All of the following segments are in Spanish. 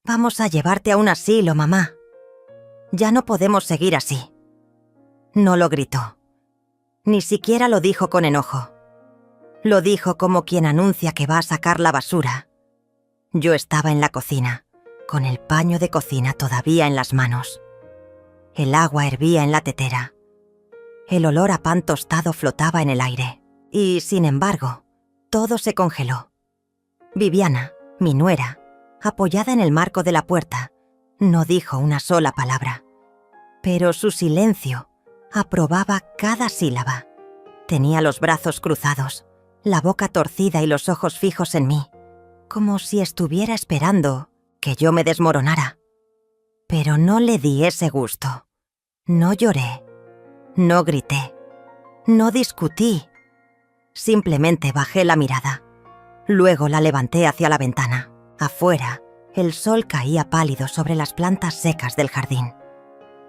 Vamos a llevarte a un asilo, mamá. Ya no podemos seguir así. No lo gritó. Ni siquiera lo dijo con enojo. Lo dijo como quien anuncia que va a sacar la basura. Yo estaba en la cocina, con el paño de cocina todavía en las manos. El agua hervía en la tetera. El olor a pan tostado flotaba en el aire. Y, sin embargo, todo se congeló. Viviana, mi nuera, apoyada en el marco de la puerta, no dijo una sola palabra. Pero su silencio aprobaba cada sílaba. Tenía los brazos cruzados, la boca torcida y los ojos fijos en mí, como si estuviera esperando que yo me desmoronara. Pero no le di ese gusto. No lloré, no grité, no discutí. Simplemente bajé la mirada. Luego la levanté hacia la ventana. Afuera, el sol caía pálido sobre las plantas secas del jardín.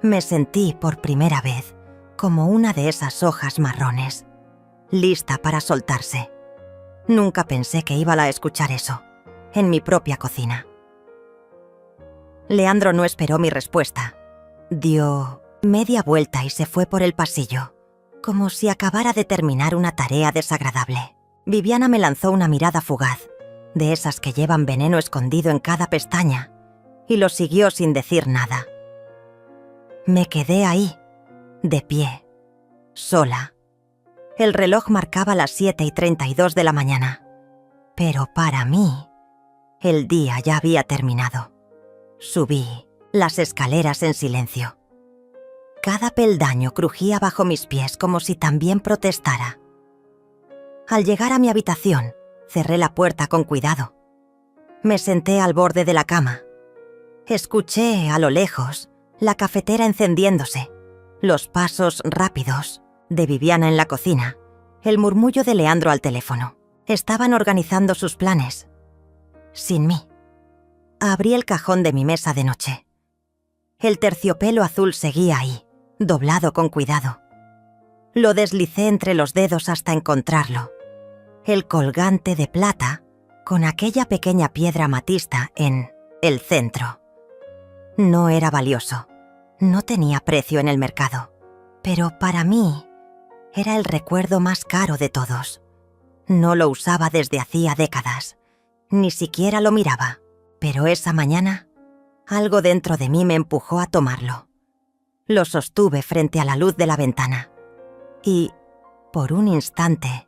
Me sentí por primera vez como una de esas hojas marrones, lista para soltarse. Nunca pensé que iba a escuchar eso, en mi propia cocina. Leandro no esperó mi respuesta. Dio media vuelta y se fue por el pasillo, como si acabara de terminar una tarea desagradable. Viviana me lanzó una mirada fugaz, de esas que llevan veneno escondido en cada pestaña, y lo siguió sin decir nada. Me quedé ahí, de pie, sola. El reloj marcaba las 7:32 de la mañana, pero para mí, el día ya había terminado. Subí las escaleras en silencio. Cada peldaño crujía bajo mis pies como si también protestara. Al llegar a mi habitación, cerré la puerta con cuidado. Me senté al borde de la cama. Escuché, a lo lejos, la cafetera encendiéndose, los pasos rápidos de Viviana en la cocina, el murmullo de Leandro al teléfono. Estaban organizando sus planes. Sin mí. Abrí el cajón de mi mesa de noche. El terciopelo azul seguía ahí, doblado con cuidado. Lo deslicé entre los dedos hasta encontrarlo. El colgante de plata con aquella pequeña piedra amatista en el centro. No era valioso, no tenía precio en el mercado, pero para mí era el recuerdo más caro de todos. No lo usaba desde hacía décadas, ni siquiera lo miraba, pero esa mañana algo dentro de mí me empujó a tomarlo. Lo sostuve frente a la luz de la ventana y, por un instante,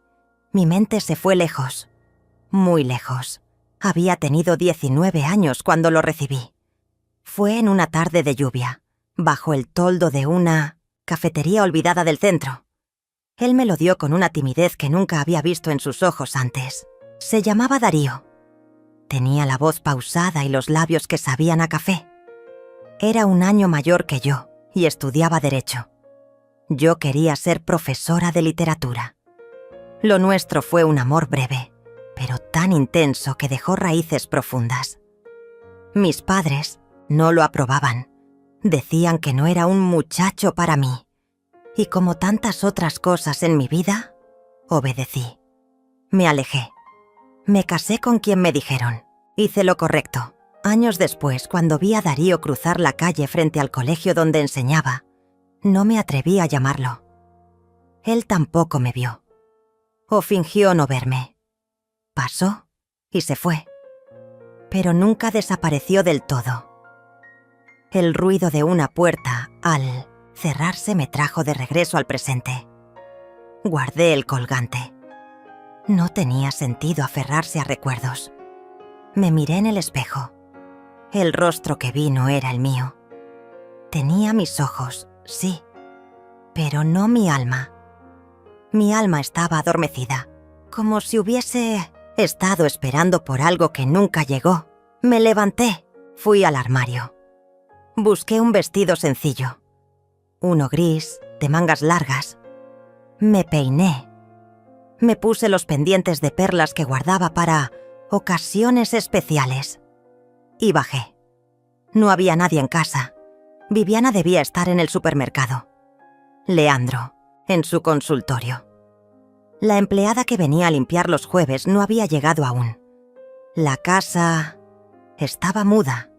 mi mente se fue lejos, muy lejos. Había tenido 19 años cuando lo recibí. Fue en una tarde de lluvia, bajo el toldo de una cafetería olvidada del centro. Él me lo dio con una timidez que nunca había visto en sus ojos antes. Se llamaba Darío. Tenía la voz pausada y los labios que sabían a café. Era un año mayor que yo y estudiaba Derecho. Yo quería ser profesora de literatura. Lo nuestro fue un amor breve, pero tan intenso que dejó raíces profundas. Mis padres no lo aprobaban. Decían que no era un muchacho para mí. Y como tantas otras cosas en mi vida, obedecí. Me alejé. Me casé con quien me dijeron. Hice lo correcto. Años después, cuando vi a Darío cruzar la calle frente al colegio donde enseñaba, no me atreví a llamarlo. Él tampoco me vio. O fingió no verme. Pasó y se fue. Pero nunca desapareció del todo. El ruido de una puerta, al cerrarse, me trajo de regreso al presente. Guardé el colgante. No tenía sentido aferrarse a recuerdos. Me miré en el espejo. El rostro que vi no era el mío. Tenía mis ojos, sí, pero no mi alma. Mi alma estaba adormecida, como si hubiese estado esperando por algo que nunca llegó. Me levanté, fui al armario. Busqué un vestido sencillo, uno gris, de mangas largas. Me peiné. Me puse los pendientes de perlas que guardaba para ocasiones especiales. Y bajé. No había nadie en casa. Viviana debía estar en el supermercado. Leandro, en su consultorio. La empleada que venía a limpiar los jueves no había llegado aún. La casa estaba muda.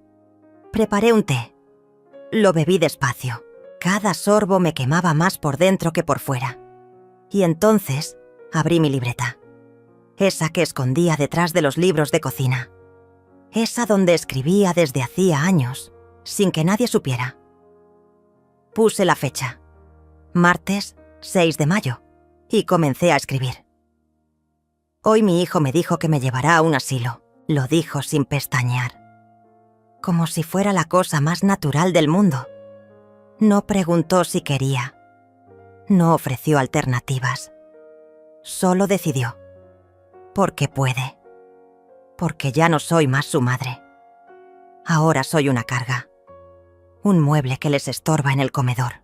Preparé un té. Lo bebí despacio. Cada sorbo me quemaba más por dentro que por fuera. Y entonces abrí mi libreta. Esa que escondía detrás de los libros de cocina. Esa donde escribía desde hacía años, sin que nadie supiera. Puse la fecha. Martes 6 de mayo. Y comencé a escribir. Hoy mi hijo me dijo que me llevará a un asilo. Lo dijo sin pestañear. Como si fuera la cosa más natural del mundo. No preguntó si quería. No ofreció alternativas. Solo decidió. Porque puede. Porque ya no soy más su madre. Ahora soy una carga. Un mueble que les estorba en el comedor.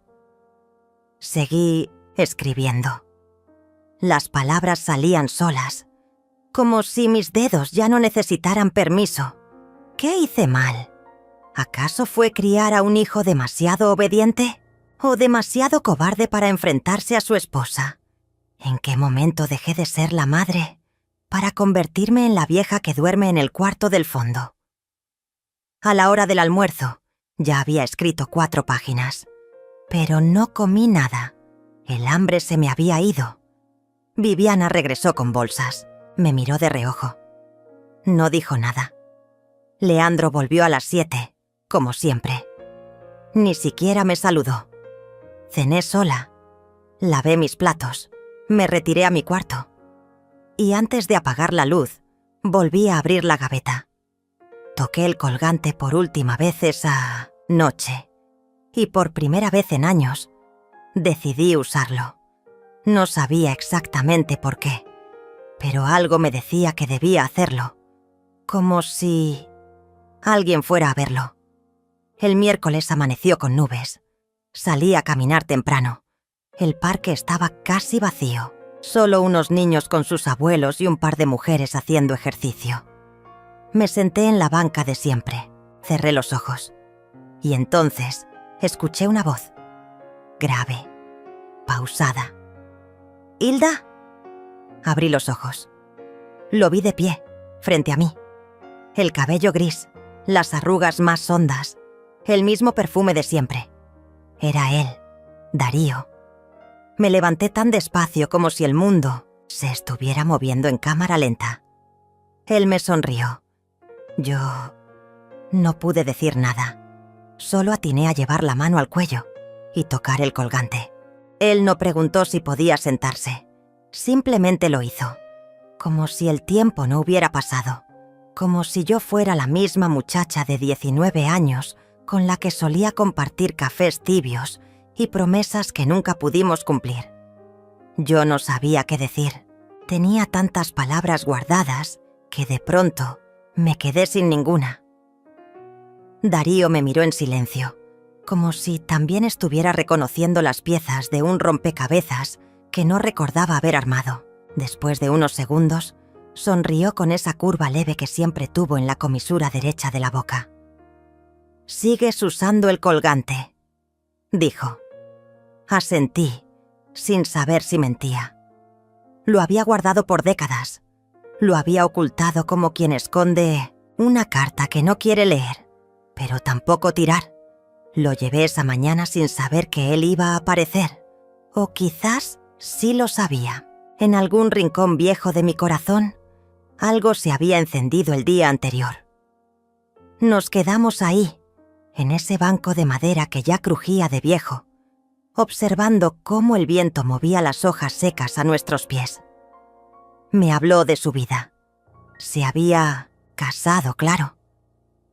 Seguí escribiendo. Las palabras salían solas, como si mis dedos ya no necesitaran permiso. ¿Qué hice mal? ¿Acaso fue criar a un hijo demasiado obediente? ¿O demasiado cobarde para enfrentarse a su esposa? ¿En qué momento dejé de ser la madre para convertirme en la vieja que duerme en el cuarto del fondo? A la hora del almuerzo, ya había escrito 4 páginas. Pero no comí nada. El hambre se me había ido. Viviana regresó con bolsas. Me miró de reojo. No dijo nada. Leandro volvió a las 7, como siempre. Ni siquiera me saludó. Cené sola. Lavé mis platos. Me retiré a mi cuarto. Y antes de apagar la luz, volví a abrir la gaveta. Toqué el colgante por última vez esa noche. Y por primera vez en años, decidí usarlo. No sabía exactamente por qué, pero algo me decía que debía hacerlo. Como si alguien fuera a verlo. El miércoles amaneció con nubes. Salí a caminar temprano. El parque estaba casi vacío. Solo unos niños con sus abuelos y un par de mujeres haciendo ejercicio. Me senté en la banca de siempre. Cerré los ojos. Y entonces escuché una voz. Grave. Pausada. ¿Hilda? Abrí los ojos. Lo vi de pie, frente a mí. El cabello gris, las arrugas más hondas, el mismo perfume de siempre. Era él, Darío. Me levanté tan despacio como si el mundo se estuviera moviendo en cámara lenta. Él me sonrió. Yo no pude decir nada. Solo atiné a llevar la mano al cuello y tocar el colgante. Él no preguntó si podía sentarse. Simplemente lo hizo. Como si el tiempo no hubiera pasado. Como si yo fuera la misma muchacha de 19 años con la que solía compartir cafés tibios y promesas que nunca pudimos cumplir. Yo no sabía qué decir. Tenía tantas palabras guardadas que de pronto me quedé sin ninguna. Darío me miró en silencio, como si también estuviera reconociendo las piezas de un rompecabezas que no recordaba haber armado. Después de unos segundos, sonrió con esa curva leve que siempre tuvo en la comisura derecha de la boca. «Sigues usando el colgante», dijo. Asentí, sin saber si mentía. Lo había guardado por décadas. Lo había ocultado como quien esconde una carta que no quiere leer, pero tampoco tirar. Lo llevé esa mañana sin saber que él iba a aparecer. O quizás sí lo sabía. En algún rincón viejo de mi corazón, algo se había encendido el día anterior. Nos quedamos ahí, en ese banco de madera que ya crujía de viejo, observando cómo el viento movía las hojas secas a nuestros pies. Me habló de su vida. Se había casado, claro.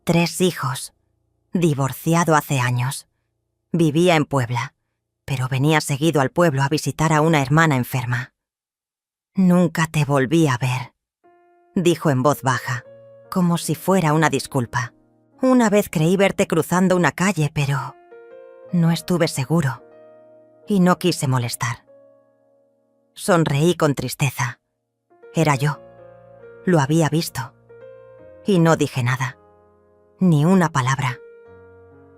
3 hijos. Divorciado hace años. Vivía en Puebla, pero venía seguido al pueblo a visitar a una hermana enferma. «Nunca te volví a ver», dijo en voz baja, como si fuera una disculpa. «Una vez creí verte cruzando una calle, pero no estuve seguro y no quise molestar». Sonreí con tristeza. Era yo. Lo había visto. Y no dije nada. Ni una palabra.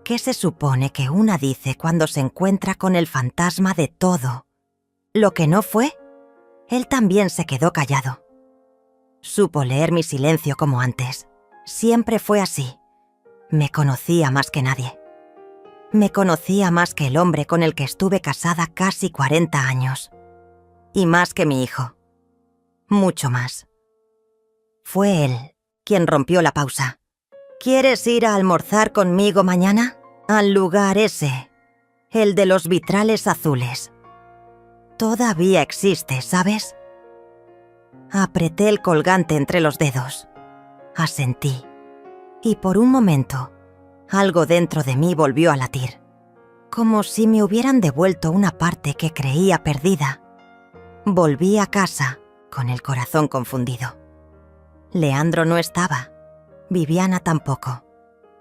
¿Qué se supone que una dice cuando se encuentra con el fantasma de todo lo que no fue? Él también se quedó callado. Supo leer mi silencio como antes. Siempre fue así. Me conocía más que nadie. Me conocía más que el hombre con el que estuve casada casi 40 años. Y más que mi hijo. Mucho más. Fue él quien rompió la pausa. ¿Quieres ir a almorzar conmigo mañana? Al lugar ese, el de los vitrales azules. Todavía existe, ¿sabes? Apreté el colgante entre los dedos. Asentí. Y por un momento, algo dentro de mí volvió a latir. Como si me hubieran devuelto una parte que creía perdida. Volví a casa con el corazón confundido. Leandro no estaba. Viviana tampoco.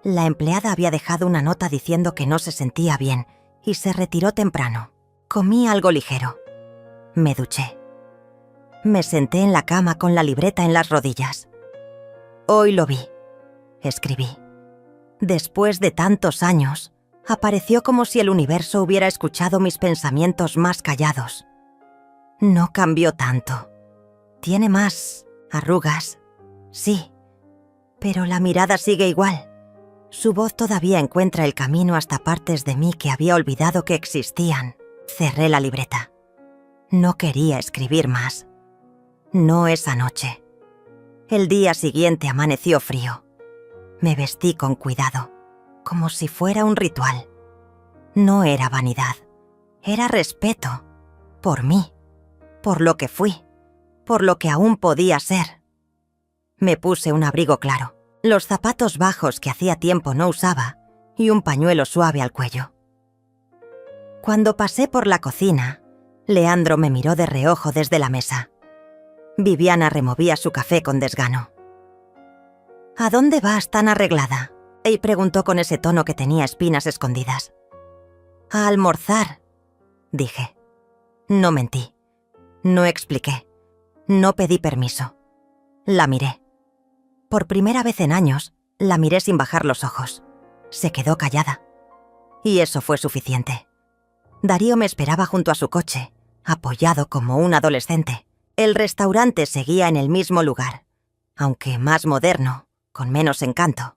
La empleada había dejado una nota diciendo que no se sentía bien y se retiró temprano. Comí algo ligero. Me duché. Me senté en la cama con la libreta en las rodillas. Hoy lo vi. Escribí. Después de tantos años, apareció como si el universo hubiera escuchado mis pensamientos más callados. No cambió tanto. Tiene más arrugas, sí, pero la mirada sigue igual. Su voz todavía encuentra el camino hasta partes de mí que había olvidado que existían. Cerré la libreta. No quería escribir más. No esa noche. El día siguiente amaneció frío. Me vestí con cuidado, como si fuera un ritual. No era vanidad, era respeto. Por mí, por lo que fui, por lo que aún podía ser. Me puse un abrigo claro, los zapatos bajos que hacía tiempo no usaba y un pañuelo suave al cuello. Cuando pasé por la cocina, Leandro me miró de reojo desde la mesa. Viviana removía su café con desgano. ¿A dónde vas tan arreglada? Y preguntó con ese tono que tenía espinas escondidas. A almorzar, dije. No mentí. No expliqué. No pedí permiso. La miré. Por primera vez en años, la miré sin bajar los ojos. Se quedó callada. Y eso fue suficiente. Darío me esperaba junto a su coche, apoyado como un adolescente. El restaurante seguía en el mismo lugar, aunque más moderno, con menos encanto.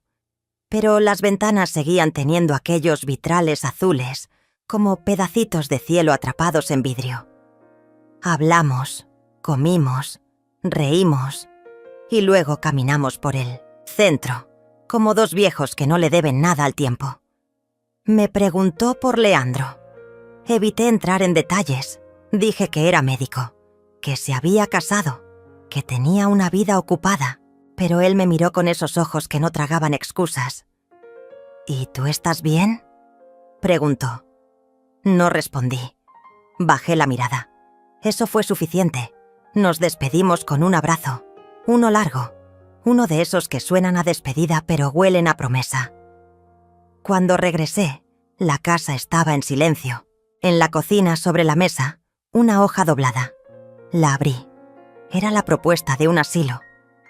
Pero las ventanas seguían teniendo aquellos vitrales azules, como pedacitos de cielo atrapados en vidrio. Hablamos, comimos, reímos, y luego caminamos por el centro, como dos viejos que no le deben nada al tiempo. Me preguntó por Leandro. Evité entrar en detalles. Dije que era médico, que se había casado, que tenía una vida ocupada, pero él me miró con esos ojos que no tragaban excusas. ¿Y tú estás bien?, preguntó. No respondí. Bajé la mirada. Eso fue suficiente. Nos despedimos con un abrazo, uno largo, uno de esos que suenan a despedida pero huelen a promesa. Cuando regresé, la casa estaba en silencio. En la cocina, sobre la mesa, una hoja doblada. La abrí. Era la propuesta de un asilo,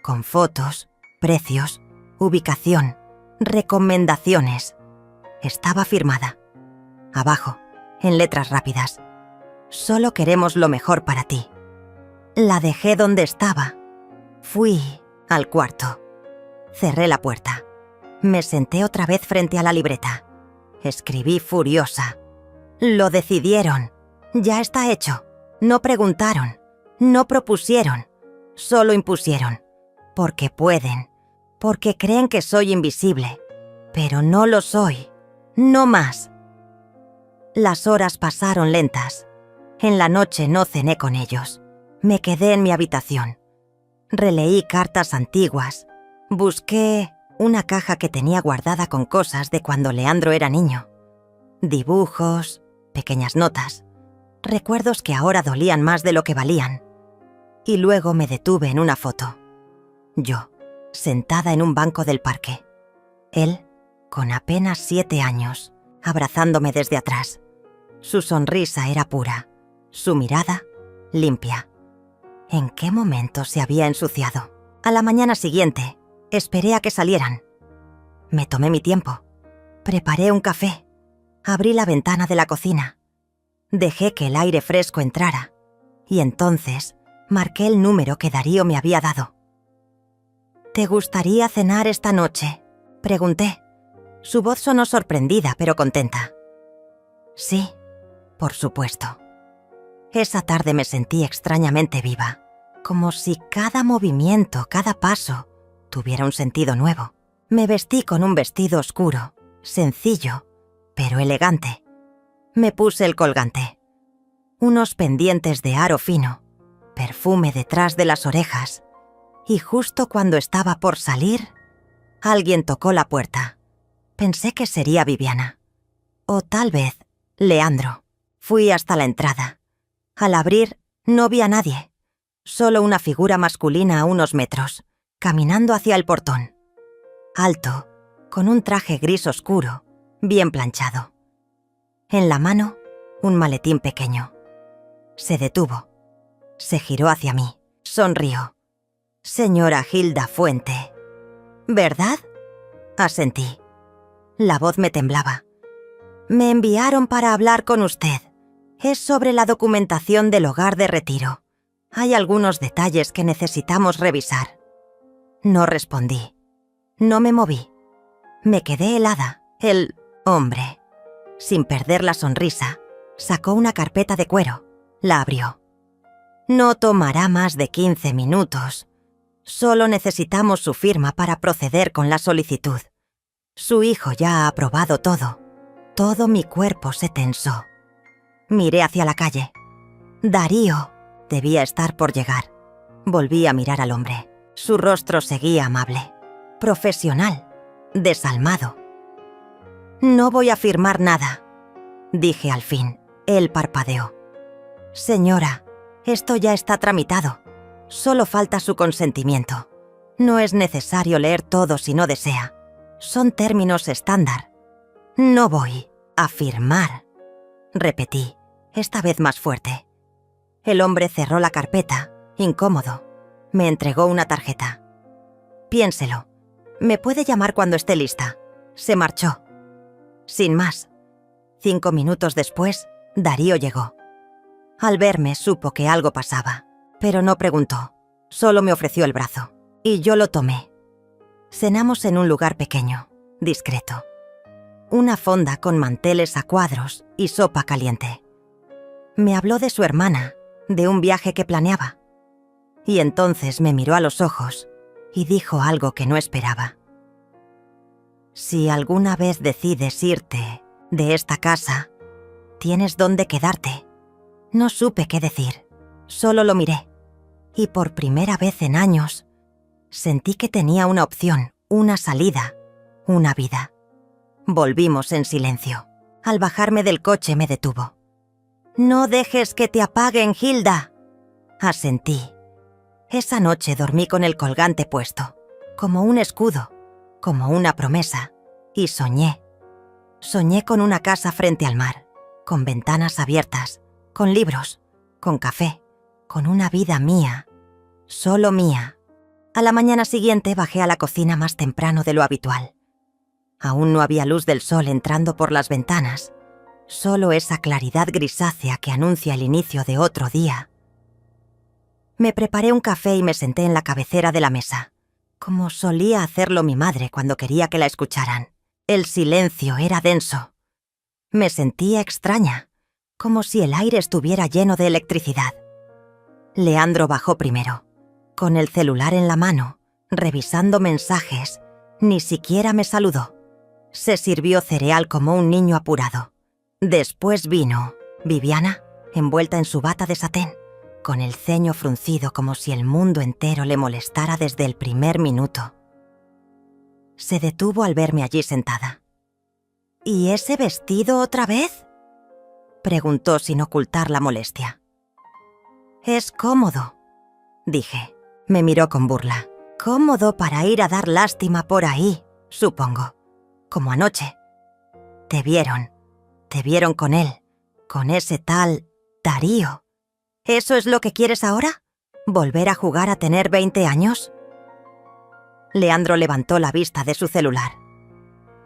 con fotos, precios, ubicación, recomendaciones. Estaba firmada. Abajo, en letras rápidas. Solo queremos lo mejor para ti. La dejé donde estaba. Fui al cuarto. Cerré la puerta. Me senté otra vez frente a la libreta. Escribí furiosa. Lo decidieron. Ya está hecho. No preguntaron. No propusieron. Solo impusieron. Porque pueden. Porque creen que soy invisible. Pero no lo soy. No más. Las horas pasaron lentas. En la noche no cené con ellos. Me quedé en mi habitación. Releí cartas antiguas. Busqué una caja que tenía guardada con cosas de cuando Leandro era niño. Dibujos, pequeñas notas, recuerdos que ahora dolían más de lo que valían. Y luego me detuve en una foto. Yo, sentada en un banco del parque. Él, con apenas 7 años, abrazándome desde atrás. Su sonrisa era pura, su mirada limpia. ¿En qué momento se había ensuciado? A la mañana siguiente, esperé a que salieran. Me tomé mi tiempo. Preparé un café. Abrí la ventana de la cocina. Dejé que el aire fresco entrara. Y entonces marqué el número que Darío me había dado. ¿Te gustaría cenar esta noche?, pregunté. Su voz sonó sorprendida, pero contenta. Sí, por supuesto. Esa tarde me sentí extrañamente viva, como si cada movimiento, cada paso, tuviera un sentido nuevo. Me vestí con un vestido oscuro, sencillo, pero elegante. Me puse el colgante, unos pendientes de aro fino, perfume detrás de las orejas, y justo cuando estaba por salir, alguien tocó la puerta. Pensé que sería Viviana. O tal vez Leandro. Fui hasta la entrada. Al abrir, no vi a nadie. Solo una figura masculina a unos metros, caminando hacia el portón. Alto, con un traje gris oscuro, bien planchado. En la mano, un maletín pequeño. Se detuvo. Se giró hacia mí. Sonrió. «Señora Hilda Fuente». «¿Verdad?», asentí. La voz me temblaba. «Me enviaron para hablar con usted. Es sobre la documentación del hogar de retiro. Hay algunos detalles que necesitamos revisar». No respondí. No me moví. Me quedé helada. El hombre, sin perder la sonrisa, sacó una carpeta de cuero. La abrió. «No tomará más de 15 minutos. Solo necesitamos su firma para proceder con la solicitud. Su hijo ya ha aprobado todo». Todo mi cuerpo se tensó. Miré hacia la calle. Darío debía estar por llegar. Volví a mirar al hombre. Su rostro seguía amable, profesional, desalmado. «No voy a firmar nada», dije al fin. Él parpadeó. «Señora, esto ya está tramitado. Solo falta su consentimiento. No es necesario leer todo si no desea. Son términos estándar». «No voy a firmar», repetí, esta vez más fuerte. El hombre cerró la carpeta, incómodo. Me entregó una tarjeta. «Piénselo. Me puede llamar cuando esté lista». Se marchó. Sin más. 5 minutos después, Darío llegó. Al verme supo que algo pasaba, pero no preguntó. Solo me ofreció el brazo, y yo lo tomé. Cenamos en un lugar pequeño, discreto. Una fonda con manteles a cuadros y sopa caliente. Me habló de su hermana, de un viaje que planeaba. Y entonces me miró a los ojos y dijo algo que no esperaba. «Si alguna vez decides irte de esta casa, tienes dónde quedarte». No supe qué decir, solo lo miré. Y por primera vez en años, sentí que tenía una opción, una salida, una vida. Volvimos en silencio. Al bajarme del coche me detuvo. «No dejes que te apaguen, Hilda», asentí. Esa noche dormí con el colgante puesto, como un escudo, como una promesa, y soñé. Soñé con una casa frente al mar, con ventanas abiertas, con libros, con café, con una vida mía, solo mía. A la mañana siguiente bajé a la cocina más temprano de lo habitual. Aún no había luz del sol entrando por las ventanas, solo esa claridad grisácea que anuncia el inicio de otro día. Me preparé un café y me senté en la cabecera de la mesa, como solía hacerlo mi madre cuando quería que la escucharan. El silencio era denso. Me sentía extraña, como si el aire estuviera lleno de electricidad. Leandro bajó primero, con el celular en la mano, revisando mensajes. Ni siquiera me saludó. Se sirvió cereal como un niño apurado. Después vino Viviana, envuelta en su bata de satén, con el ceño fruncido como si el mundo entero le molestara desde el primer minuto. Se detuvo al verme allí sentada. «¿Y ese vestido otra vez?», preguntó sin ocultar la molestia. «Es cómodo», dije. Me miró con burla. «Cómodo para ir a dar lástima por ahí, supongo. Como anoche. Te vieron con él, con ese tal Darío. ¿Eso es lo que quieres ahora? ¿Volver a jugar a tener 20 años?» Leandro levantó la vista de su celular.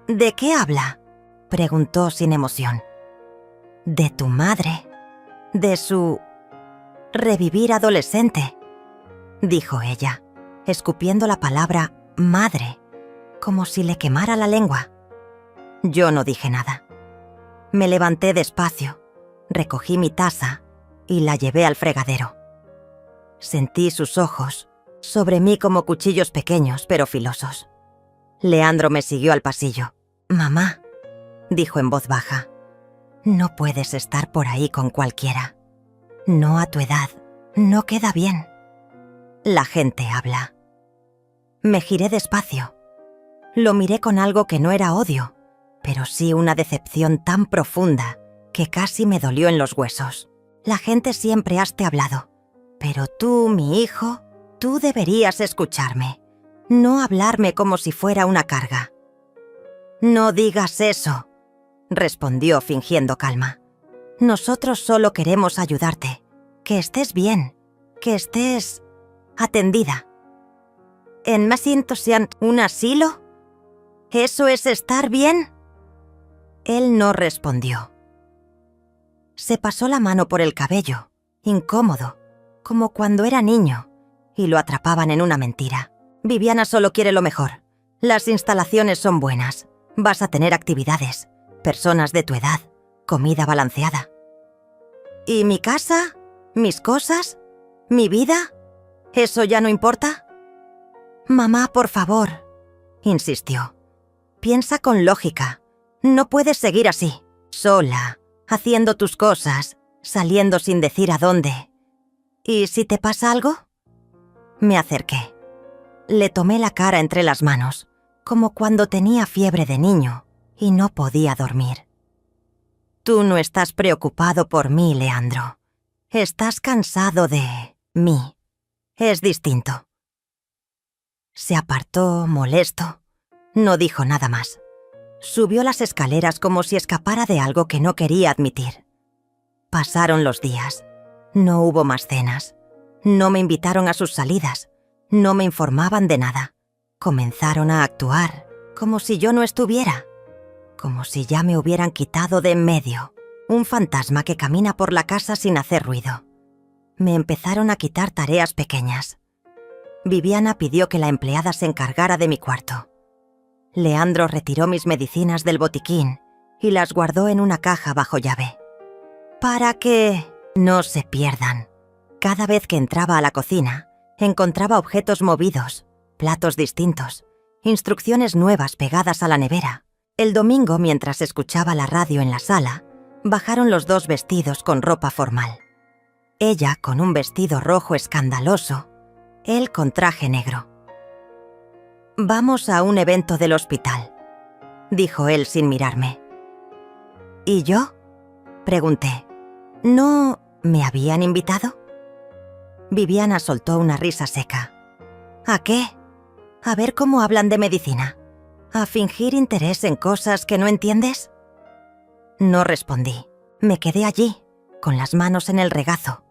«¿De qué habla?», preguntó sin emoción. «De tu madre. De su revivir adolescente», dijo ella, escupiendo la palabra madre, como si le quemara la lengua. Yo no dije nada. Me levanté despacio, recogí mi taza y la llevé al fregadero. Sentí sus ojos sobre mí como cuchillos pequeños pero filosos. Leandro me siguió al pasillo. «Mamá», dijo en voz baja, «no puedes estar por ahí con cualquiera. No a tu edad, no queda bien. La gente habla». Me giré despacio. Lo miré con algo que no era odio, pero sí una decepción tan profunda que casi me dolió en los huesos. La gente siempre has te hablado, pero tú, mi hijo, tú deberías escucharme, no hablarme como si fuera una carga. «No digas eso», respondió fingiendo calma. «Nosotros solo queremos ayudarte, que estés bien, que estés atendida». «¿En Macintosh un asilo? ¿Eso es estar bien?» Él no respondió. Se pasó la mano por el cabello, incómodo, como cuando era niño, y lo atrapaban en una mentira. «Viviana solo quiere lo mejor. Las instalaciones son buenas. Vas a tener actividades, personas de tu edad, comida balanceada». «¿Y mi casa? ¿Mis cosas? ¿Mi vida? ¿Eso ya no importa?» «Mamá, por favor», insistió. «Piensa con lógica. No puedes seguir así, sola, haciendo tus cosas, saliendo sin decir a dónde. ¿Y si te pasa algo?» Me acerqué. Le tomé la cara entre las manos, como cuando tenía fiebre de niño y no podía dormir. «Tú no estás preocupado por mí, Leandro. Estás cansado de mí. Es distinto». Se apartó, molesto. No dijo nada más. Subió las escaleras como si escapara de algo que no quería admitir. Pasaron los días. No hubo más cenas. No me invitaron a sus salidas. No me informaban de nada. Comenzaron a actuar como si yo no estuviera. Como si ya me hubieran quitado de en medio. Un fantasma que camina por la casa sin hacer ruido. Me empezaron a quitar tareas pequeñas. Viviana pidió que la empleada se encargara de mi cuarto. Leandro retiró mis medicinas del botiquín y las guardó en una caja bajo llave. Para que no se pierdan. Cada vez que entraba a la cocina, encontraba objetos movidos, platos distintos, instrucciones nuevas pegadas a la nevera. El domingo, mientras escuchaba la radio en la sala, bajaron los dos vestidos con ropa formal. Ella con un vestido rojo escandaloso, él con traje negro. «Vamos a un evento del hospital», dijo él sin mirarme. «¿Y yo?», pregunté. «¿No me habían invitado?». Viviana soltó una risa seca. «¿A qué? ¿A ver cómo hablan de medicina? ¿A fingir interés en cosas que no entiendes?». No respondí. Me quedé allí, con las manos en el regazo,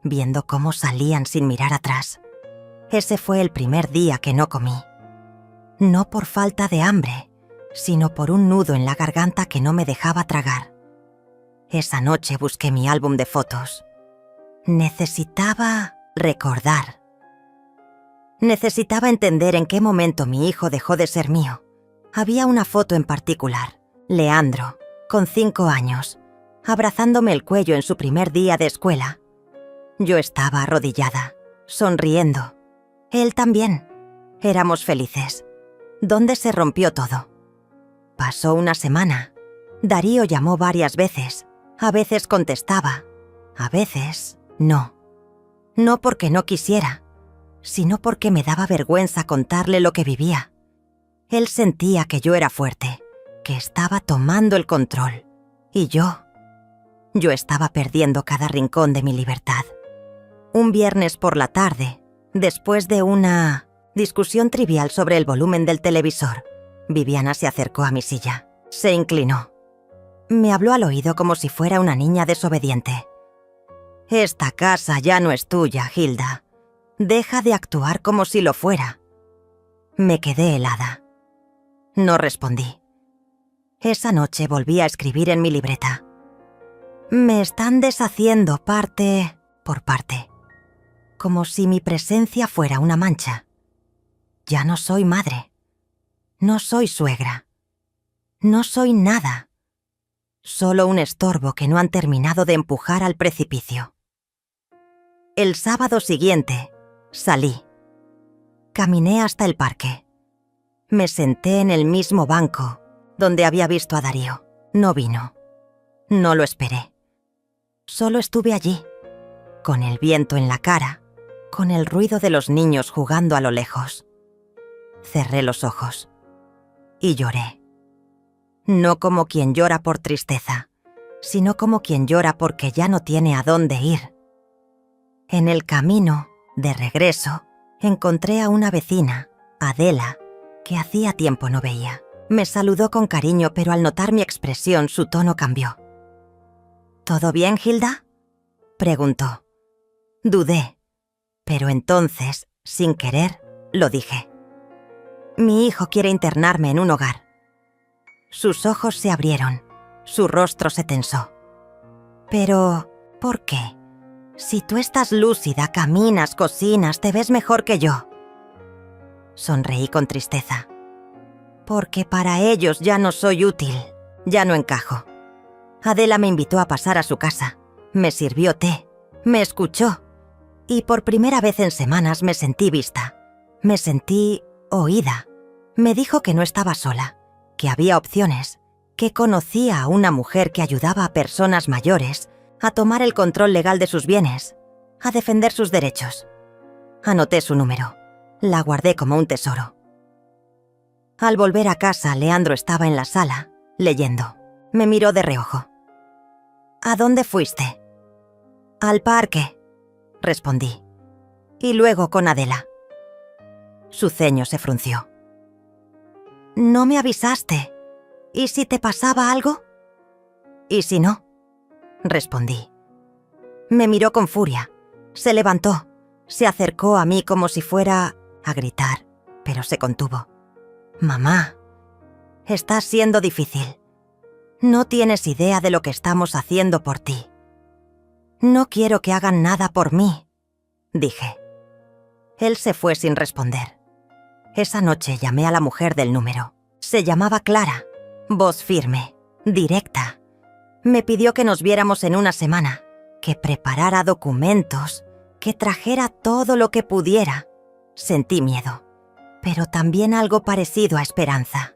viendo cómo salían sin mirar atrás. Ese fue el primer día que no comí. No por falta de hambre, sino por un nudo en la garganta que no me dejaba tragar. Esa noche busqué mi álbum de fotos. Necesitaba recordar. Necesitaba entender en qué momento mi hijo dejó de ser mío. Había una foto en particular, Leandro, con 5 años, abrazándome el cuello en su primer día de escuela. Yo estaba arrodillada, sonriendo. Él también. Éramos felices. ¿Dónde se rompió todo? Pasó una semana. Darío llamó varias veces. A veces contestaba. A veces no. No porque no quisiera, sino porque me daba vergüenza contarle lo que vivía. Él sentía que yo era fuerte, que estaba tomando el control. Y yo estaba perdiendo cada rincón de mi libertad. Un viernes por la tarde, después de una discusión trivial sobre el volumen del televisor, Viviana se acercó a mi silla. Se inclinó. Me habló al oído como si fuera una niña desobediente. «Esta casa ya no es tuya, Hilda. Deja de actuar como si lo fuera». Me quedé helada. No respondí. Esa noche volví a escribir en mi libreta. Me están deshaciendo parte por parte, como si mi presencia fuera una mancha. Ya no soy madre. No soy suegra. No soy nada. Solo un estorbo que no han terminado de empujar al precipicio. El sábado siguiente, salí. Caminé hasta el parque. Me senté en el mismo banco donde había visto a Darío. No vino. No lo esperé. Solo estuve allí, con el viento en la cara, con el ruido de los niños jugando a lo lejos. Cerré los ojos y lloré. No como quien llora por tristeza, sino como quien llora porque ya no tiene a dónde ir. En el camino, de regreso, encontré a una vecina, Adela, que hacía tiempo no veía. Me saludó con cariño, pero al notar mi expresión, su tono cambió. ¿Todo bien, Hilda?, preguntó. Dudé, pero entonces, sin querer, lo dije. Mi hijo quiere internarme en un hogar. Sus ojos se abrieron, su rostro se tensó. Pero, ¿por qué? Si tú estás lúcida, caminas, cocinas, te ves mejor que yo. Sonreí con tristeza. Porque para ellos ya no soy útil, ya no encajo. Adela me invitó a pasar a su casa, me sirvió té, me escuchó. Y por primera vez en semanas me sentí vista, me sentí oída. Me dijo que no estaba sola, que había opciones, que conocía a una mujer que ayudaba a personas mayores a tomar el control legal de sus bienes, a defender sus derechos. Anoté su número, la guardé como un tesoro. Al volver a casa, Leandro estaba en la sala, leyendo. Me miró de reojo. ¿A dónde fuiste? Al parque, respondí. Y luego con Adela. Su ceño se frunció. No me avisaste. ¿Y si te pasaba algo? ¿Y si no? Respondí. Me miró con furia. Se levantó. Se acercó a mí como si fuera a gritar, pero se contuvo. Mamá, estás siendo difícil. No tienes idea de lo que estamos haciendo por ti. No quiero que hagan nada por mí, dije. Él se fue sin responder. Esa noche llamé a la mujer del número. Se llamaba Clara, voz firme, directa. Me pidió que nos viéramos en una semana, que preparara documentos, que trajera todo lo que pudiera. Sentí miedo, pero también algo parecido a esperanza.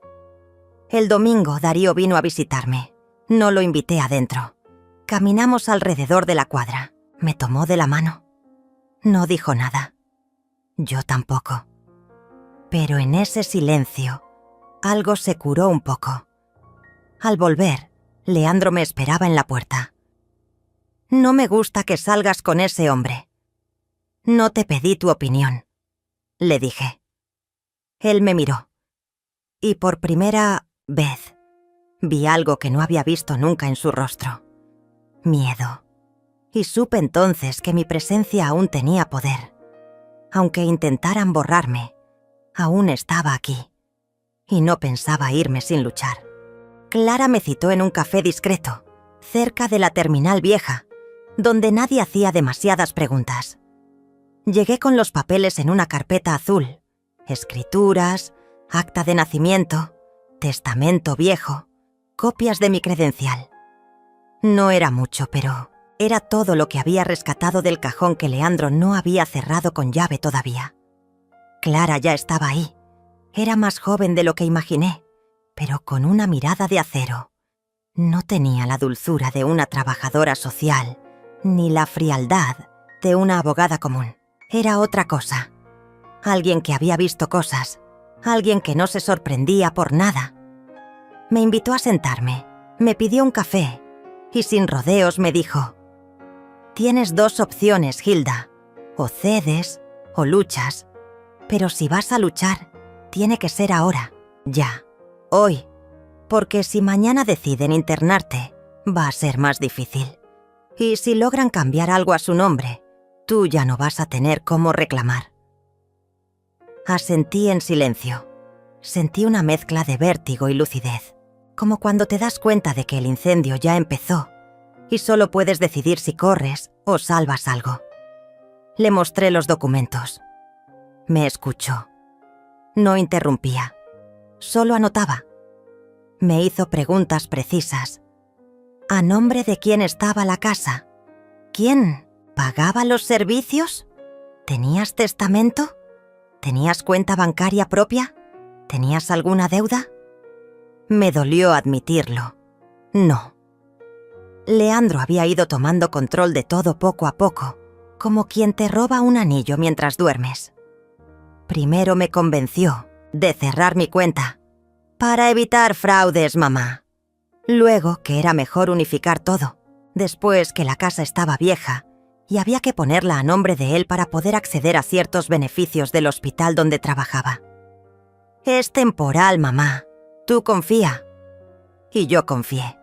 El domingo Darío vino a visitarme. No lo invité adentro. Caminamos alrededor de la cuadra. Me tomó de la mano. No dijo nada. Yo tampoco. Pero en ese silencio, algo se curó un poco. Al volver, Leandro me esperaba en la puerta. No me gusta que salgas con ese hombre. No te pedí tu opinión, le dije. Él me miró. Y por primera vez, vi algo que no había visto nunca en su rostro. Miedo. Y supe entonces que mi presencia aún tenía poder. Aunque intentaran borrarme, aún estaba aquí. Y no pensaba irme sin luchar. Clara me citó en un café discreto, cerca de la terminal vieja, donde nadie hacía demasiadas preguntas. Llegué con los papeles en una carpeta azul, escrituras, acta de nacimiento, testamento viejo, copias de mi credencial. No era mucho, pero era todo lo que había rescatado del cajón que Leandro no había cerrado con llave todavía. Clara ya estaba ahí. Era más joven de lo que imaginé, pero con una mirada de acero. No tenía la dulzura de una trabajadora social, ni la frialdad de una abogada común. Era otra cosa. Alguien que había visto cosas, alguien que no se sorprendía por nada. Me invitó a sentarme, me pidió un café y sin rodeos me dijo: «Tienes dos opciones, Hilda, o cedes o luchas, pero si vas a luchar, tiene que ser ahora, ya, hoy, porque si mañana deciden internarte, va a ser más difícil. Y si logran cambiar algo a su nombre, tú ya no vas a tener cómo reclamar». Asentí en silencio. Sentí una mezcla de vértigo y lucidez, como cuando te das cuenta de que el incendio ya empezó y solo puedes decidir si corres o salvas algo. Le mostré los documentos. Me escuchó. No interrumpía, solo anotaba. Me hizo preguntas precisas. ¿A nombre de quién estaba la casa? ¿Quién pagaba los servicios? ¿Tenías testamento? ¿Tenías cuenta bancaria propia? ¿Tenías alguna deuda? Me dolió admitirlo. No. Leandro había ido tomando control de todo poco a poco, como quien te roba un anillo mientras duermes. Primero me convenció de cerrar mi cuenta, para evitar fraudes, mamá. Luego que era mejor unificar todo, después que la casa estaba vieja y había que ponerla a nombre de él para poder acceder a ciertos beneficios del hospital donde trabajaba. Es temporal, mamá. Tú confía. Y yo confié.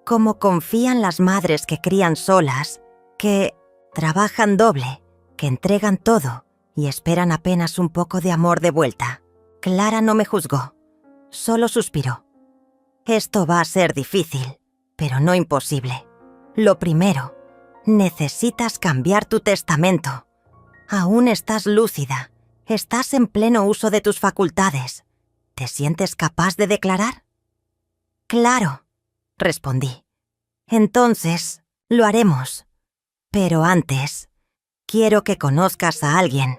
Como confían las madres que crían solas, que trabajan doble, que entregan todo y esperan apenas un poco de amor de vuelta. Clara no me juzgó, solo suspiró. Esto va a ser difícil, pero no imposible. Lo primero, necesitas cambiar tu testamento. Aún estás lúcida, estás en pleno uso de tus facultades. ¿Te sientes capaz de declarar? Claro, respondí. Entonces, lo haremos. Pero antes, quiero que conozcas a alguien.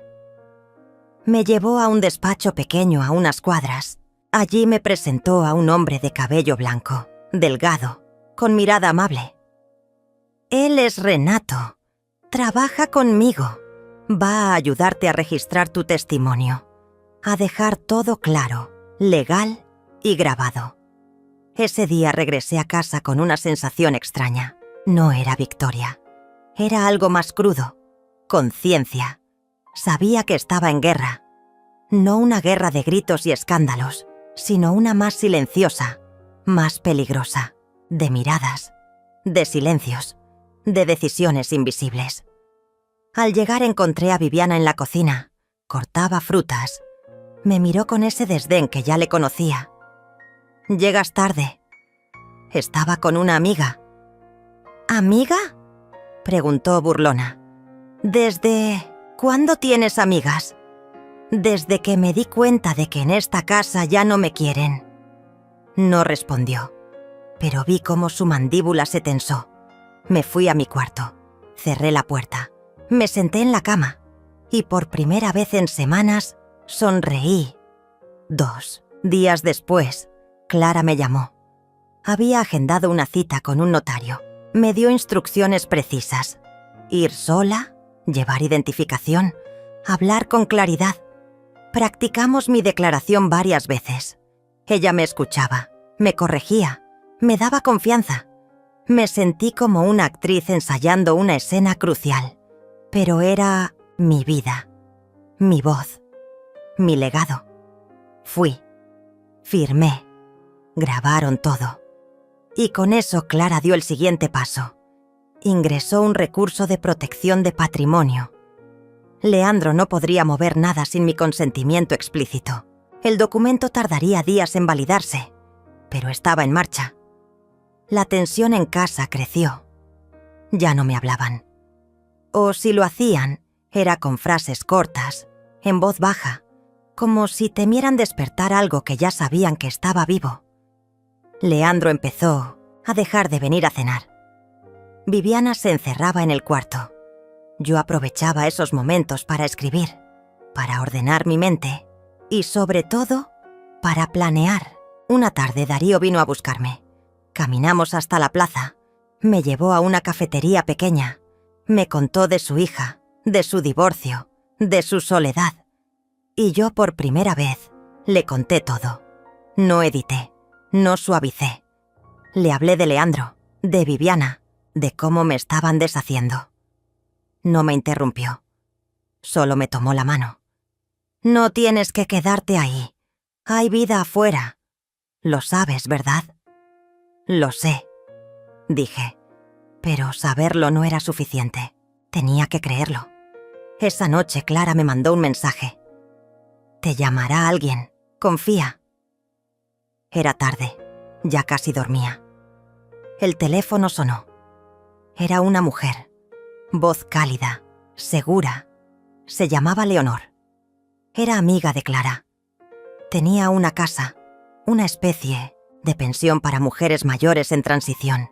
Me llevó a un despacho pequeño a unas cuadras. Allí me presentó a un hombre de cabello blanco, delgado, con mirada amable. Él es Renato. Trabaja conmigo. Va a ayudarte a registrar tu testimonio, a dejar todo claro, legal y grabado. Ese día regresé a casa con una sensación extraña. No era victoria. Era algo más crudo, conciencia. Sabía que estaba en guerra. No una guerra de gritos y escándalos, sino una más silenciosa, más peligrosa, de miradas, de silencios, de decisiones invisibles. Al llegar encontré a Viviana en la cocina. Cortaba frutas. Me miró con ese desdén que ya le conocía. «Llegas tarde». Estaba con una amiga. ¿Amiga?, preguntó burlona. «¿Desde cuándo tienes amigas?» «Desde que me di cuenta de que en esta casa ya no me quieren». No respondió, pero vi cómo su mandíbula se tensó. Me fui a mi cuarto, cerré la puerta, me senté en la cama y por primera vez en semanas sonreí. 2 días después, Clara me llamó. Había agendado una cita con un notario. Me dio instrucciones precisas. Ir sola, llevar identificación, hablar con claridad. Practicamos mi declaración varias veces. Ella me escuchaba, me corregía, me daba confianza. Me sentí como una actriz ensayando una escena crucial. Pero era mi vida, mi voz, mi legado. Fui, firmé, grabaron todo. Y con eso Clara dio el siguiente paso. Ingresó un recurso de protección de patrimonio. Leandro no podría mover nada sin mi consentimiento explícito. El documento tardaría días en validarse, pero estaba en marcha. La tensión en casa creció. Ya no me hablaban. O si lo hacían, era con frases cortas, en voz baja, como si temieran despertar algo que ya sabían que estaba vivo. Leandro empezó a dejar de venir a cenar. Viviana se encerraba en el cuarto. Yo aprovechaba esos momentos para escribir, para ordenar mi mente y, sobre todo, para planear. Una tarde Darío vino a buscarme. Caminamos hasta la plaza. Me llevó a una cafetería pequeña. Me contó de su hija, de su divorcio, de su soledad. Y yo por primera vez le conté todo. No edité, no suavicé. Le hablé de Leandro, de Viviana, de cómo me estaban deshaciendo. No me interrumpió. Solo me tomó la mano. «No tienes que quedarte ahí. Hay vida afuera. Lo sabes, ¿verdad?» «Lo sé», dije. Pero saberlo no era suficiente. Tenía que creerlo. Esa noche Clara me mandó un mensaje. «Te llamará alguien. Confía». Era tarde. Ya casi dormía. El teléfono sonó. Era una mujer. Voz cálida, segura. Se llamaba Leonor. Era amiga de Clara. Tenía una casa. una especie de pensión para mujeres mayores en transición.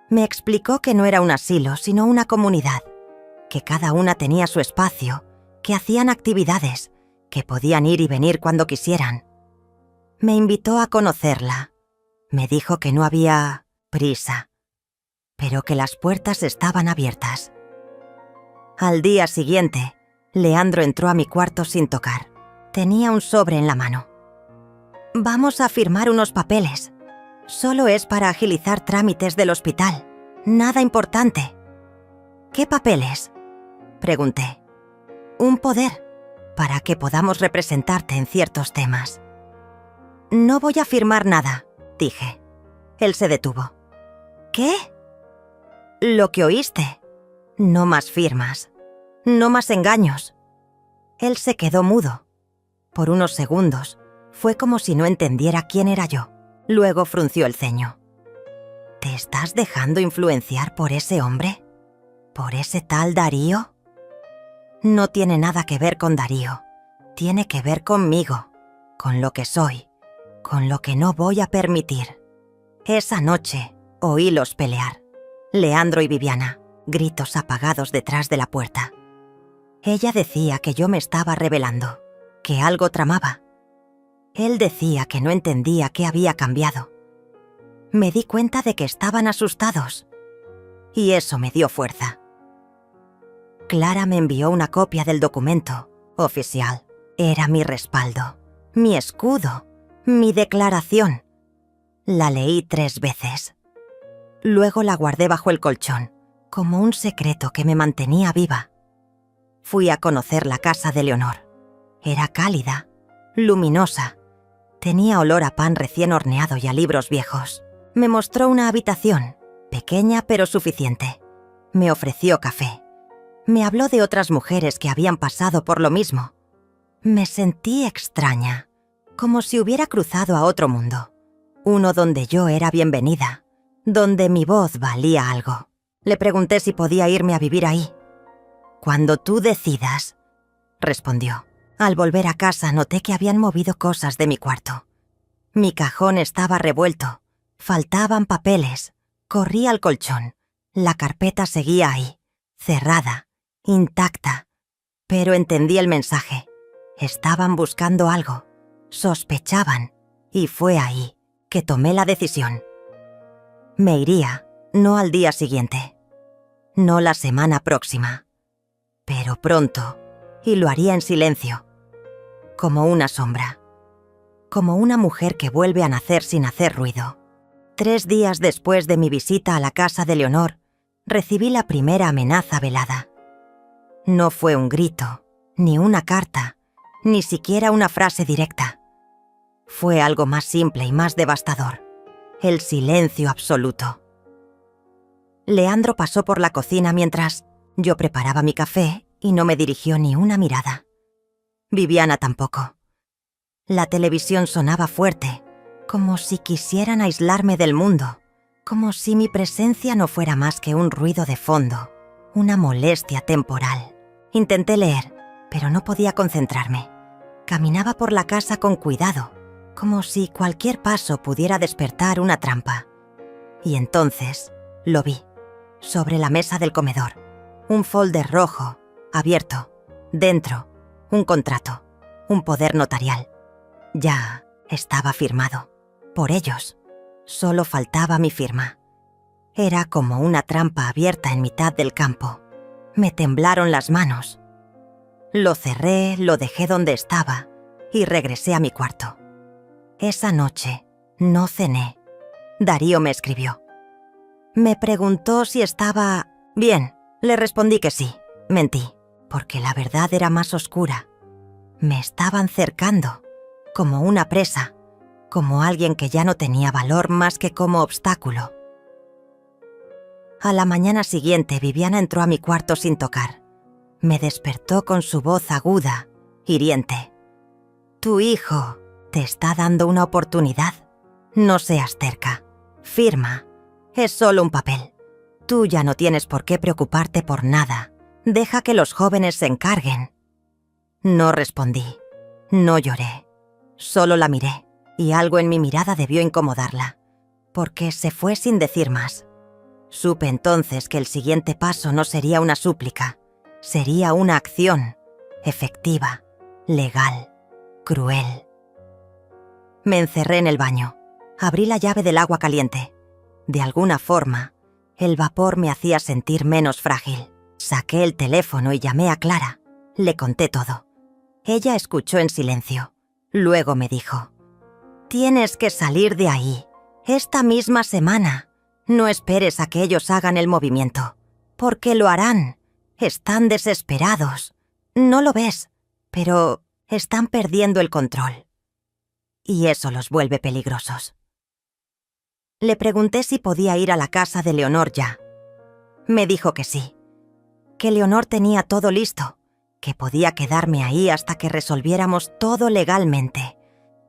Me explicó que no era un asilo, sino una comunidad, que cada una tenía su espacio, que hacían actividades, que podían ir y venir cuando quisieran. Me invitó a conocerla. Me dijo que no había prisa, pero que las puertas estaban abiertas. Al día siguiente, Leandro entró a mi cuarto sin tocar. Tenía un sobre en la mano. «Vamos a firmar unos papeles. Solo es para agilizar trámites del hospital. Nada importante». «¿Qué papeles?», pregunté. «Un poder, para que podamos representarte en ciertos temas». «No voy a firmar nada», dije. Él se detuvo. «¿Qué?». «Lo que oíste. No más firmas. No más engaños». Él se quedó mudo. Por unos segundos, fue como si no entendiera quién era yo. Luego frunció el ceño. «¿Te estás dejando influenciar por ese hombre? ¿Por ese tal Darío?». «No tiene nada que ver con Darío. Tiene que ver conmigo, con lo que soy, con lo que no voy a permitir». Esa noche oílos pelear. Leandro y Viviana, gritos apagados detrás de la puerta. Ella decía que yo me estaba rebelando, que algo tramaba. Él decía que no entendía qué había cambiado. Me di cuenta de que estaban asustados, y eso me dio fuerza. Clara me envió una copia del documento oficial. Era mi respaldo, mi escudo, mi declaración. La leí 3 veces. Luego la guardé bajo el colchón, como un secreto que me mantenía viva. Fui a conocer la casa de Leonor. Era cálida, luminosa. Tenía olor a pan recién horneado y a libros viejos. Me mostró una habitación, pequeña pero suficiente. Me ofreció café. Me habló de otras mujeres que habían pasado por lo mismo. Me sentí extraña, como si hubiera cruzado a otro mundo. Uno donde yo era bienvenida, donde mi voz valía algo. Le pregunté si podía irme a vivir ahí. «Cuando tú decidas», respondió. Al volver a casa noté que habían movido cosas de mi cuarto. Mi cajón estaba revuelto, faltaban papeles. Corrí al colchón. La carpeta seguía ahí, cerrada, intacta. Pero entendí el mensaje. Estaban buscando algo, sospechaban, y fue ahí que tomé la decisión. Me iría, no al día siguiente, no la semana próxima, pero pronto, y lo haría en silencio, como una sombra, como una mujer que vuelve a nacer sin hacer ruido. 3 días después de mi visita a la casa de Leonor, recibí la primera amenaza velada. No fue un grito, ni una carta, ni siquiera una frase directa. Fue algo más simple y más devastador: el silencio absoluto. Leandro pasó por la cocina mientras yo preparaba mi café y no me dirigió ni una mirada. Viviana tampoco. La televisión sonaba fuerte, como si quisieran aislarme del mundo, como si mi presencia no fuera más que un ruido de fondo, una molestia temporal. Intenté leer, pero no podía concentrarme. Caminaba por la casa con cuidado, como si cualquier paso pudiera despertar una trampa. Y entonces lo vi, sobre la mesa del comedor. Un folder rojo, abierto. Dentro, un contrato, un poder notarial. Ya estaba firmado, por ellos. Solo faltaba mi firma. Era como una trampa abierta en mitad del campo. Me temblaron las manos. Lo cerré, lo dejé donde estaba y regresé a mi cuarto. Esa noche no cené. Darío me escribió. Me preguntó si estaba bien. Le respondí que sí. Mentí, porque la verdad era más oscura. Me estaban cercando, como una presa, como alguien que ya no tenía valor más que como obstáculo. A la mañana siguiente, Viviana entró a mi cuarto sin tocar. Me despertó con su voz aguda, hiriente. Tu hijo te está dando una oportunidad. No seas terca. Firma. Es solo un papel. Tú ya no tienes por qué preocuparte por nada. Deja que los jóvenes se encarguen. No respondí. No lloré. Solo la miré. y algo en mi mirada debió incomodarla, porque se fue sin decir más. Supe entonces que el siguiente paso no sería una súplica, sería una acción, efectiva, legal, cruel. Me encerré en el baño, abrí la llave del agua caliente. De alguna forma, el vapor me hacía sentir menos frágil. Saqué el teléfono y llamé a Clara. Le conté todo. Ella escuchó en silencio. Luego me dijo: «Tienes que salir de ahí, esta misma semana. No esperes a que ellos hagan el movimiento, porque lo harán. Están desesperados. No lo ves, pero están perdiendo el control. Y eso los vuelve peligrosos». Le pregunté si podía ir a la casa de Leonor ya. Me dijo que sí, que Leonor tenía todo listo, que podía quedarme ahí hasta que resolviéramos todo legalmente,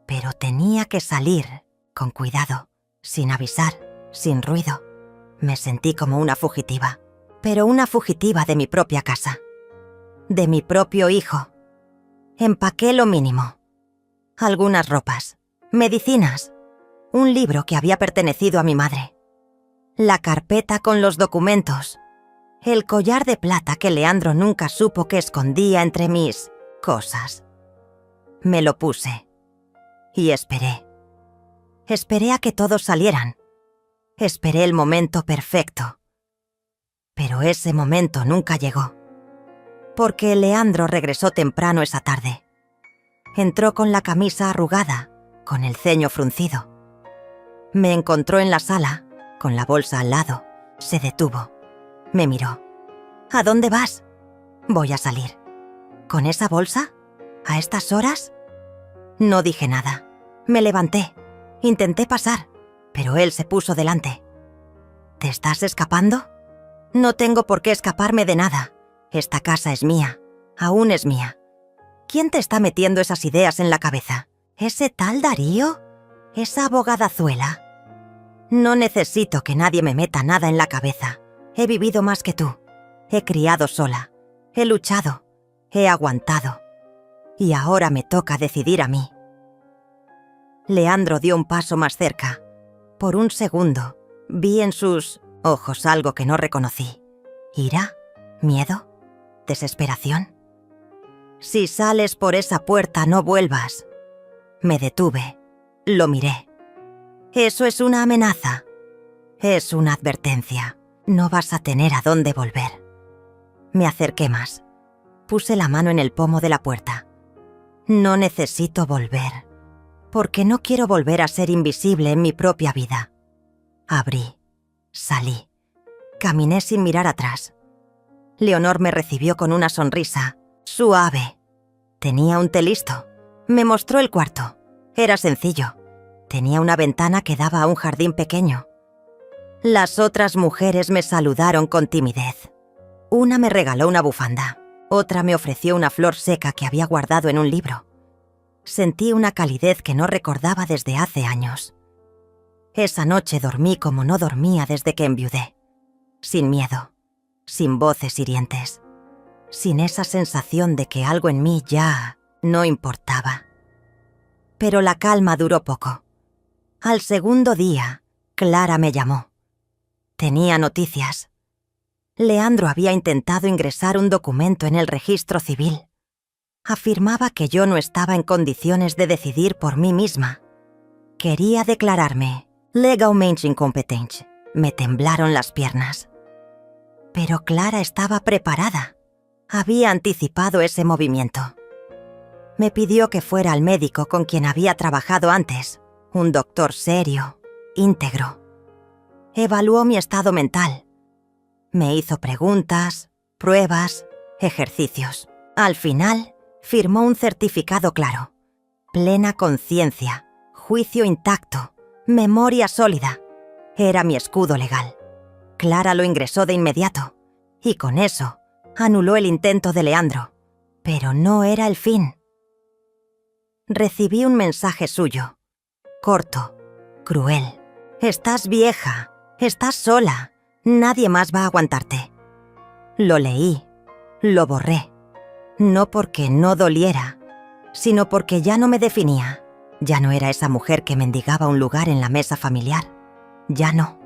pero tenía que salir, con cuidado, sin avisar, sin ruido. Me sentí como una fugitiva, pero una fugitiva de mi propia casa, de mi propio hijo. Empaqué lo mínimo: algunas ropas, medicinas, un libro que había pertenecido a mi madre, la carpeta con los documentos, el collar de plata que Leandro nunca supo que escondía entre mis cosas. Me lo puse y esperé. Esperé a que todos salieran. Esperé el momento perfecto. Pero ese momento nunca llegó, porque Leandro regresó temprano esa tarde. Entró con la camisa arrugada, con el ceño fruncido. Me encontró en la sala, con la bolsa al lado. Se detuvo. Me miró. «¿A dónde vas?» «Voy a salir». «¿Con esa bolsa? ¿A estas horas?» No dije nada. Me levanté. Intenté pasar, pero él se puso delante. «¿Te estás escapando?» «No tengo por qué escaparme de nada. Esta casa es mía. Aún es mía. ¿Quién te está metiendo esas ideas en la cabeza? ¿Ese tal Darío? ¿Esa abogadazuela?» «No necesito que nadie me meta nada en la cabeza. He vivido más que tú. He criado sola. He luchado. He aguantado. Y ahora me toca decidir a mí». Leandro dio un paso más cerca. Por un segundo, vi en sus ojos algo que no reconocí. ¿Ira? ¿Miedo? ¿Desesperación? «Si sales por esa puerta, no vuelvas». Me detuve. Lo miré. «Eso es una amenaza. Es una advertencia. No vas a tener a dónde volver». Me acerqué más. Puse la mano en el pomo de la puerta. «No necesito volver, porque no quiero volver a ser invisible en mi propia vida». Abrí. Salí. Caminé sin mirar atrás. Leonor me recibió con una sonrisa suave. Tenía un té listo. Me mostró el cuarto. Era sencillo. Tenía una ventana que daba a un jardín pequeño. Las otras mujeres me saludaron con timidez. Una me regaló una bufanda. Otra me ofreció una flor seca que había guardado en un libro. Sentí una calidez que no recordaba desde hace años. Esa noche dormí como no dormía desde que enviudé. Sin miedo, sin voces hirientes, sin esa sensación de que algo en mí ya no importaba. Pero la calma duró poco. Al segundo día, Clara me llamó. Tenía noticias. Leandro había intentado ingresar un documento en el registro civil. Afirmaba que yo no estaba en condiciones de decidir por mí misma. Quería declararme legalmente incompetente. Me temblaron las piernas. Pero Clara estaba preparada. Había anticipado ese movimiento. Me pidió que fuera al médico con quien había trabajado antes, un doctor serio, íntegro. Evaluó mi estado mental. Me hizo preguntas, pruebas, ejercicios. Al final, firmó un certificado claro. Plena conciencia, juicio intacto, memoria sólida. Era mi escudo legal. Clara lo ingresó de inmediato, y con eso anuló el intento de Leandro. Pero no era el fin. Recibí un mensaje suyo, corto, cruel. «Estás vieja, estás sola, nadie más va a aguantarte». Lo leí, lo borré, no porque no doliera, sino porque ya no me definía. Ya no era esa mujer que mendigaba un lugar en la mesa familiar. Ya no.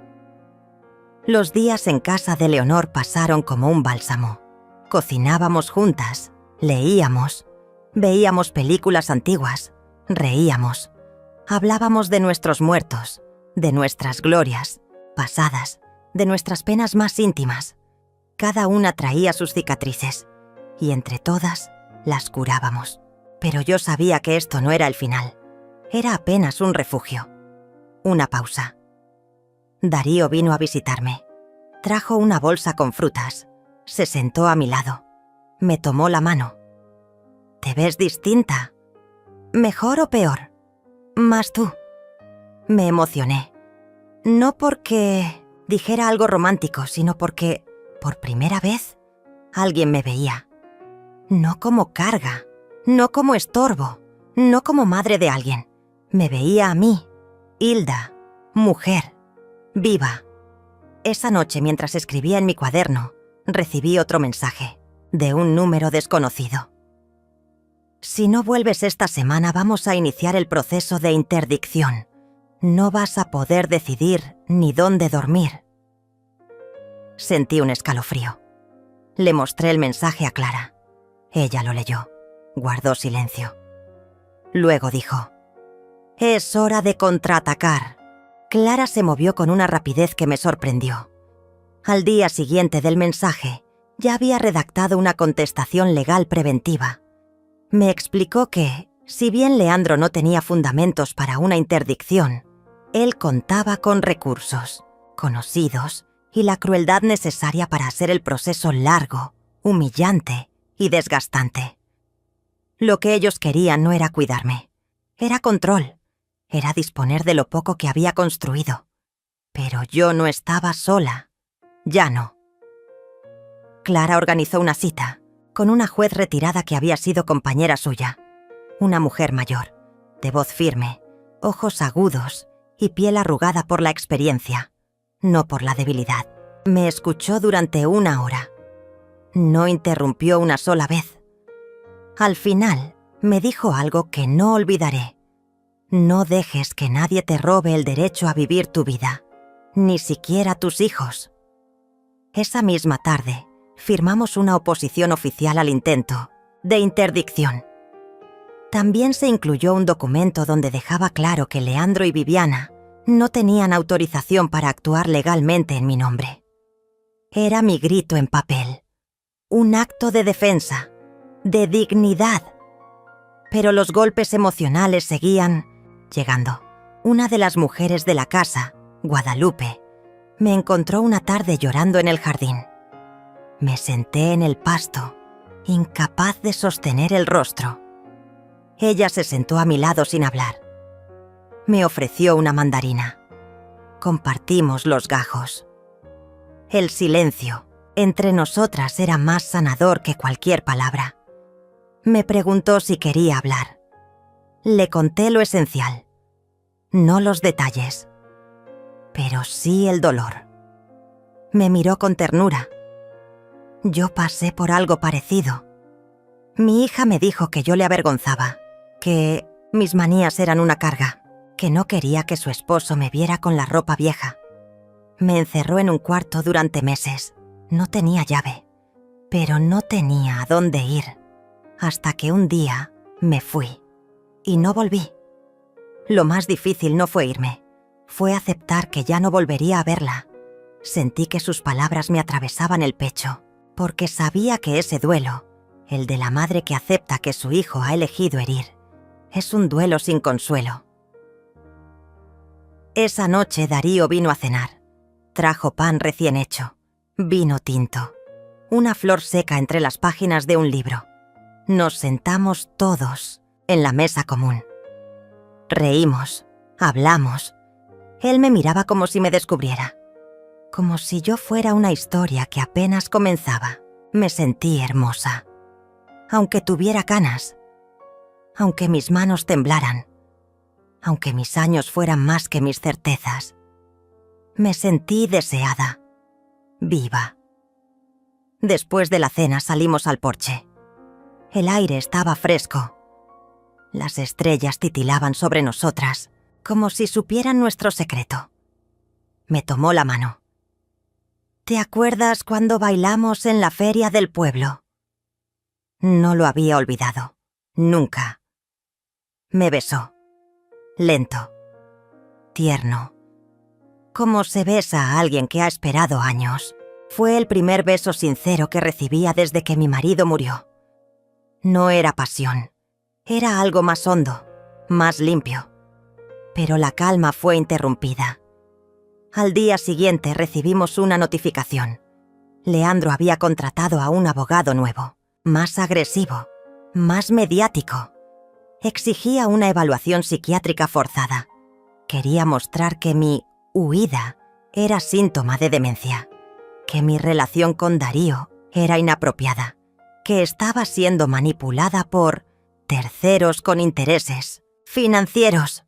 Los días en casa de Leonor pasaron como un bálsamo. Cocinábamos juntas, leíamos, veíamos películas antiguas, reíamos, hablábamos de nuestros muertos, de nuestras glorias pasadas, de nuestras penas más íntimas. Cada una traía sus cicatrices, y entre todas las curábamos. Pero yo sabía que esto no era el final. Era apenas un refugio. Una pausa. Darío vino a visitarme. Trajo una bolsa con frutas. Se sentó a mi lado. Me tomó la mano. «¿Te ves distinta? ¿Mejor o peor? Más tú». Me emocioné. No porque dijera algo romántico, sino porque, por primera vez, alguien me veía. No como carga, no como estorbo, no como madre de alguien. Me veía a mí, Hilda, mujer, viva. Esa noche, mientras escribía en mi cuaderno, recibí otro mensaje, de un número desconocido. «Si no vuelves esta semana, vamos a iniciar el proceso de interdicción. No vas a poder decidir ni dónde dormir». Sentí un escalofrío. Le mostré el mensaje a Clara. Ella lo leyó. Guardó silencio. Luego dijo: «Es hora de contraatacar». Clara se movió con una rapidez que me sorprendió. Al día siguiente del mensaje, ya había redactado una contestación legal preventiva. Me explicó que, si bien Leandro no tenía fundamentos para una interdicción, él contaba con recursos, conocidos y la crueldad necesaria para hacer el proceso largo, humillante y desgastante. Lo que ellos querían no era cuidarme, era control, era disponer de lo poco que había construido. Pero yo no estaba sola, ya no. Clara organizó una cita con una juez retirada que había sido compañera suya, una mujer mayor, de voz firme, ojos agudos y piel arrugada por la experiencia, no por la debilidad. Me escuchó durante 1 hora. No interrumpió una sola vez. Al final, me dijo algo que no olvidaré. No dejes que nadie te robe el derecho a vivir tu vida, ni siquiera tus hijos. Esa misma tarde, firmamos una oposición oficial al intento de interdicción. También se incluyó un documento donde dejaba claro que Leandro y Viviana no tenían autorización para actuar legalmente en mi nombre. Era mi grito en papel, un acto de defensa, de dignidad. Pero los golpes emocionales seguían llegando. Una de las mujeres de la casa, Guadalupe, me encontró una tarde llorando en el jardín. Me senté en el pasto, incapaz de sostener el rostro. Ella se sentó a mi lado sin hablar. Me ofreció una mandarina. Compartimos los gajos. El silencio entre nosotras era más sanador que cualquier palabra. Me preguntó si quería hablar. Le conté lo esencial, no los detalles, pero sí el dolor. Me miró con ternura. Yo pasé por algo parecido. Mi hija me dijo que yo le avergonzaba, que mis manías eran una carga, que no quería que su esposo me viera con la ropa vieja. Me encerró en un cuarto durante meses. No tenía llave, pero no tenía a dónde ir, hasta que un día me fui y no volví. Lo más difícil no fue irme, fue aceptar que ya no volvería a verla. Sentí que sus palabras me atravesaban el pecho, porque sabía que ese duelo, el de la madre que acepta que su hijo ha elegido herir, es un duelo sin consuelo. Esa noche Darío vino a cenar. Trajo pan recién hecho, vino tinto, una flor seca entre las páginas de un libro. Nos sentamos todos en la mesa común. Reímos, hablamos. Él me miraba como si me descubriera, como si yo fuera una historia que apenas comenzaba. Me sentí hermosa. Aunque tuviera canas, aunque mis manos temblaran, aunque mis años fueran más que mis certezas, me sentí deseada, viva. Después de la cena salimos al porche. El aire estaba fresco. Las estrellas titilaban sobre nosotras, como si supieran nuestro secreto. Me tomó la mano. ¿Te acuerdas cuando bailamos en la feria del pueblo? No lo había olvidado. Nunca. Me besó. Lento. Tierno. Como se besa a alguien que ha esperado años. Fue el primer beso sincero que recibía desde que mi marido murió. No era pasión. Era algo más hondo, más limpio. Pero la calma fue interrumpida. Al día siguiente recibimos una notificación. Leandro había contratado a un abogado nuevo, más agresivo, más mediático. Exigía una evaluación psiquiátrica forzada. Quería mostrar que mi huida era síntoma de demencia, que mi relación con Darío era inapropiada, que estaba siendo manipulada por terceros con intereses financieros.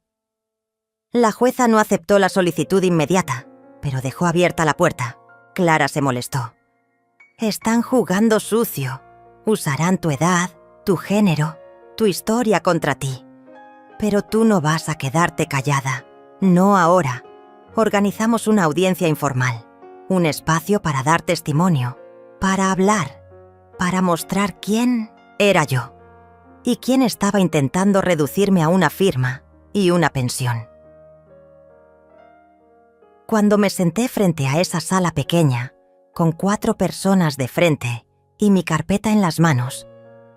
La jueza no aceptó la solicitud inmediata, pero dejó abierta la puerta. Clara se molestó. Están jugando sucio. Usarán tu edad, tu género, tu historia contra ti. Pero tú no vas a quedarte callada. No ahora. Organizamos una audiencia informal. Un espacio para dar testimonio, para hablar, para mostrar quién era yo y quién estaba intentando reducirme a una firma y una pensión. Cuando me senté frente a esa sala pequeña, con 4 personas de frente y mi carpeta en las manos,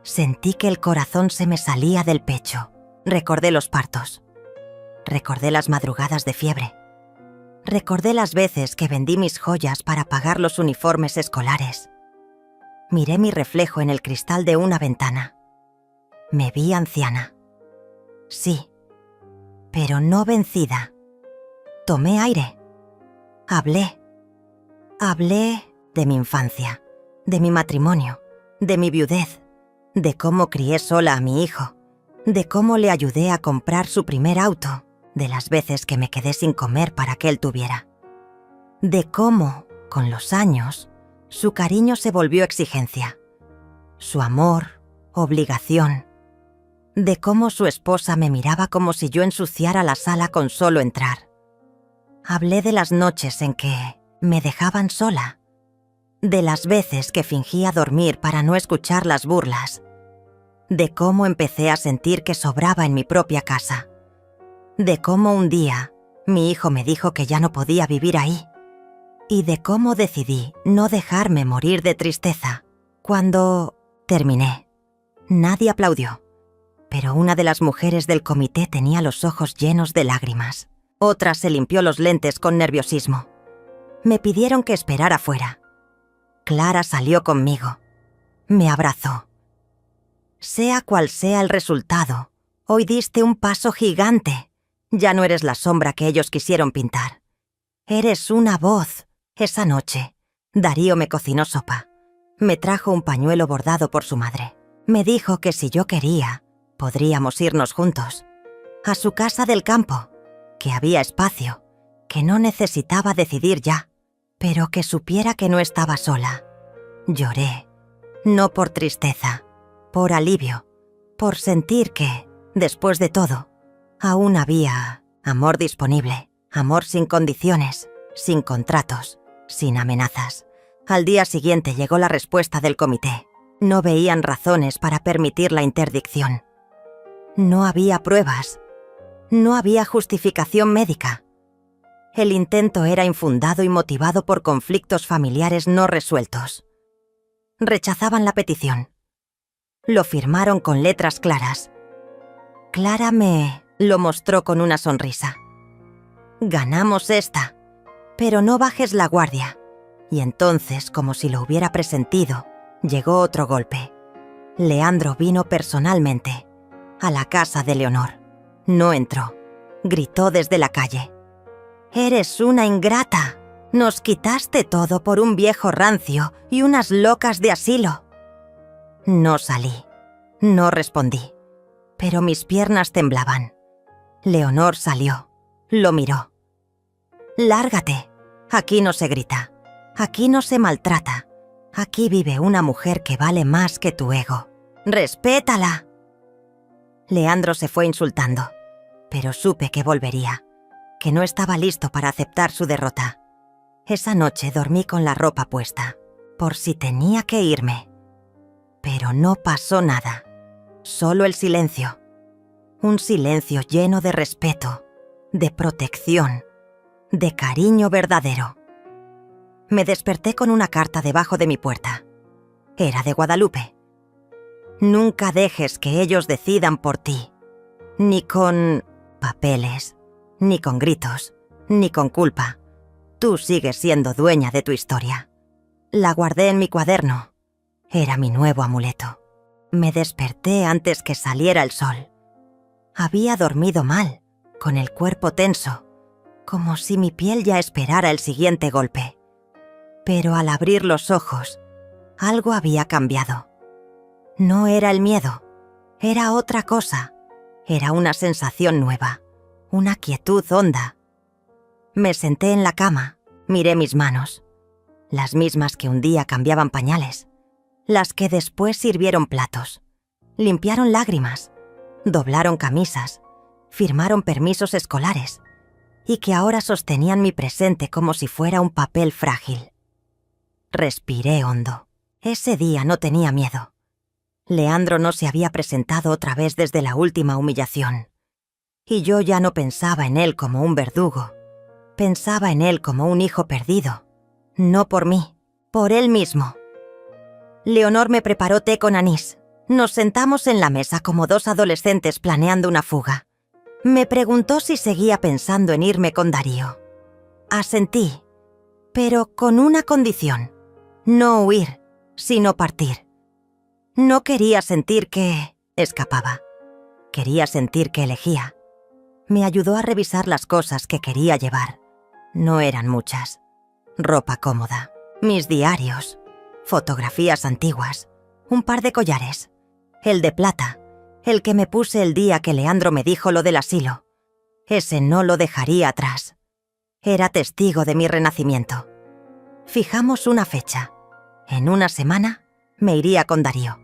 sentí que el corazón se me salía del pecho. Recordé los partos. Recordé las madrugadas de fiebre. Recordé las veces que vendí mis joyas para pagar los uniformes escolares. Miré mi reflejo en el cristal de una ventana. Me vi anciana. Sí, pero no vencida. Tomé aire. Hablé. Hablé de mi infancia, de mi matrimonio, de mi viudez, de cómo crié sola a mi hijo, de cómo le ayudé a comprar su primer auto, de las veces que me quedé sin comer para que él tuviera, de cómo, con los años, su cariño se volvió exigencia, su amor, obligación, de cómo su esposa me miraba como si yo ensuciara la sala con solo entrar. Hablé de las noches en que me dejaban sola, de las veces que fingía dormir para no escuchar las burlas, de cómo empecé a sentir que sobraba en mi propia casa, de cómo un día mi hijo me dijo que ya no podía vivir ahí, y de cómo decidí no dejarme morir de tristeza. Cuando terminé, nadie aplaudió, pero una de las mujeres del comité tenía los ojos llenos de lágrimas. Otra se limpió los lentes con nerviosismo. Me pidieron que esperara fuera. Clara salió conmigo. Me abrazó. Sea cual sea el resultado, hoy diste un paso gigante. Ya no eres la sombra que ellos quisieron pintar. Eres una voz. Esa noche, Darío me cocinó sopa. Me trajo un pañuelo bordado por su madre. Me dijo que si yo quería, podríamos irnos juntos. A su casa del campo. Que había espacio, que no necesitaba decidir ya, pero que supiera que no estaba sola. Lloré, no por tristeza, por alivio, por sentir que, después de todo, aún había amor disponible, amor sin condiciones, sin contratos, sin amenazas. Al día siguiente llegó la respuesta del comité. No veían razones para permitir la interdicción. No había pruebas. No había justificación médica. El intento era infundado y motivado por conflictos familiares no resueltos. Rechazaban la petición. Lo firmaron con letras claras. Clara me lo mostró con una sonrisa. Ganamos esta, pero no bajes la guardia. Y entonces, como si lo hubiera presentido, llegó otro golpe. Leandro vino personalmente a la casa de Leonor. No entró. Gritó desde la calle. «Eres una ingrata. Nos quitaste todo por un viejo rancio y unas locas de asilo». No salí. No respondí. Pero mis piernas temblaban. Leonor salió. Lo miró. «Lárgate. Aquí no se grita. Aquí no se maltrata. Aquí vive una mujer que vale más que tu ego. ¡Respétala!». Leandro se fue insultando, pero supe que volvería, que no estaba listo para aceptar su derrota. Esa noche dormí con la ropa puesta, por si tenía que irme. Pero no pasó nada, solo el silencio. Un silencio lleno de respeto, de protección, de cariño verdadero. Me desperté con una carta debajo de mi puerta. Era de Guadalupe. Nunca dejes que ellos decidan por ti, ni con papeles, ni con gritos, ni con culpa. Tú sigues siendo dueña de tu historia. La guardé en mi cuaderno. Era mi nuevo amuleto. Me desperté antes que saliera el sol. Había dormido mal, con el cuerpo tenso, como si mi piel ya esperara el siguiente golpe. Pero al abrir los ojos, algo había cambiado. No era el miedo, era otra cosa. Era una sensación nueva, una quietud honda. Me senté en la cama, miré mis manos, las mismas que un día cambiaban pañales, las que después sirvieron platos, limpiaron lágrimas, doblaron camisas, firmaron permisos escolares y que ahora sostenían mi presente como si fuera un papel frágil. Respiré hondo. Ese día no tenía miedo. Leandro no se había presentado otra vez desde la última humillación. Y yo ya no pensaba en él como un verdugo. Pensaba en él como un hijo perdido. No por mí, por él mismo. Leonor me preparó té con anís. Nos sentamos en la mesa como dos adolescentes planeando una fuga. Me preguntó si seguía pensando en irme con Darío. Asentí, pero con una condición. No huir, sino partir. No quería sentir que escapaba. Quería sentir que elegía. Me ayudó a revisar las cosas que quería llevar. No eran muchas. Ropa cómoda, mis diarios, fotografías antiguas, un par de collares, el de plata, el que me puse el día que Leandro me dijo lo del asilo. Ese no lo dejaría atrás. Era testigo de mi renacimiento. Fijamos una fecha. En una semana me iría con Darío.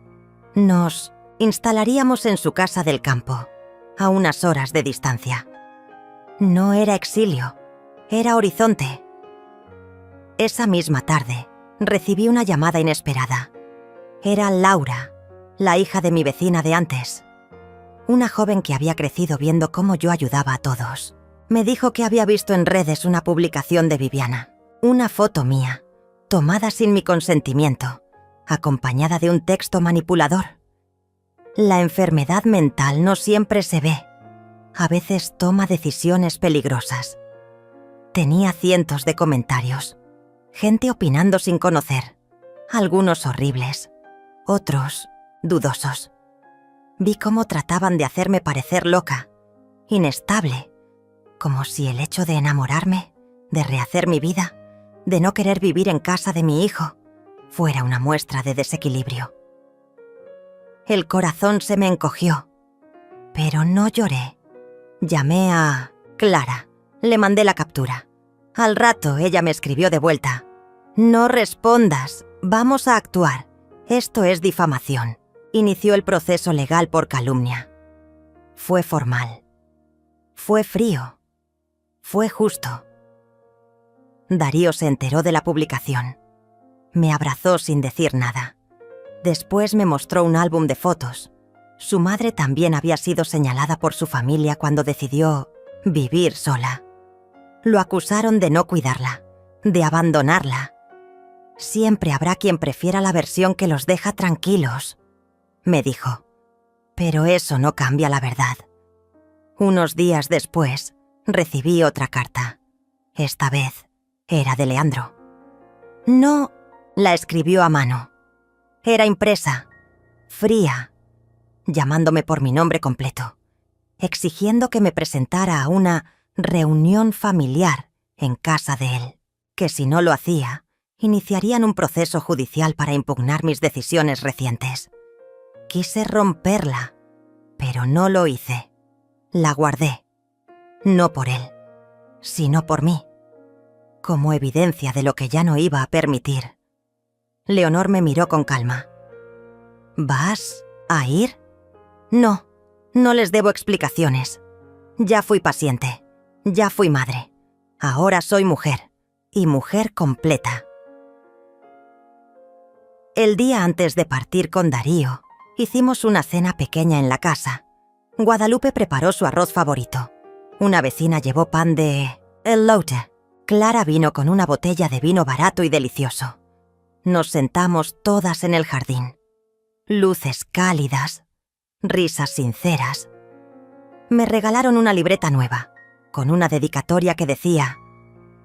Nos instalaríamos en su casa del campo, a unas horas de distancia. No era exilio, era horizonte. Esa misma tarde, recibí una llamada inesperada. Era Laura, la hija de mi vecina de antes. Una joven que había crecido viendo cómo yo ayudaba a todos. Me dijo que había visto en redes una publicación de Viviana, una foto mía, tomada sin mi consentimiento, acompañada de un texto manipulador. La enfermedad mental no siempre se ve. A veces toma decisiones peligrosas. Tenía cientos de comentarios. Gente opinando sin conocer. Algunos horribles. Otros dudosos. Vi cómo trataban de hacerme parecer loca, inestable. Como si el hecho de enamorarme, de rehacer mi vida, de no querer vivir en casa de mi hijo, fuera una muestra de desequilibrio. El corazón se me encogió, pero no lloré. Llamé a Clara, le mandé la captura. Al rato ella me escribió de vuelta. No respondas, vamos a actuar. Esto es difamación. Inició el proceso legal por calumnia. Fue formal. Fue frío. Fue justo. Darío se enteró de la publicación. Me abrazó sin decir nada. Después me mostró un álbum de fotos. Su madre también había sido señalada por su familia cuando decidió vivir sola. Lo acusaron de no cuidarla, de abandonarla. Siempre habrá quien prefiera la versión que los deja tranquilos, me dijo. Pero eso no cambia la verdad. Unos días después, recibí otra carta. Esta vez era de Leandro. No, la escribió a mano. Era impresa, fría, llamándome por mi nombre completo, exigiendo que me presentara a una reunión familiar en casa de él, que si no lo hacía, iniciarían un proceso judicial para impugnar mis decisiones recientes. Quise romperla, pero no lo hice. La guardé, no por él, sino por mí, como evidencia de lo que ya no iba a permitir. Leonor me miró con calma. ¿Vas a ir? No, No les debo explicaciones. Ya fui paciente. Ya fui madre. Ahora soy mujer. Y mujer completa. El día antes de partir con Darío, hicimos una cena pequeña en la casa. Guadalupe preparó su arroz favorito. Una vecina llevó pan de elote. Clara vino con una botella de vino barato y delicioso. Nos sentamos todas en el jardín. Luces cálidas, risas sinceras. Me regalaron una libreta nueva, con una dedicatoria que decía: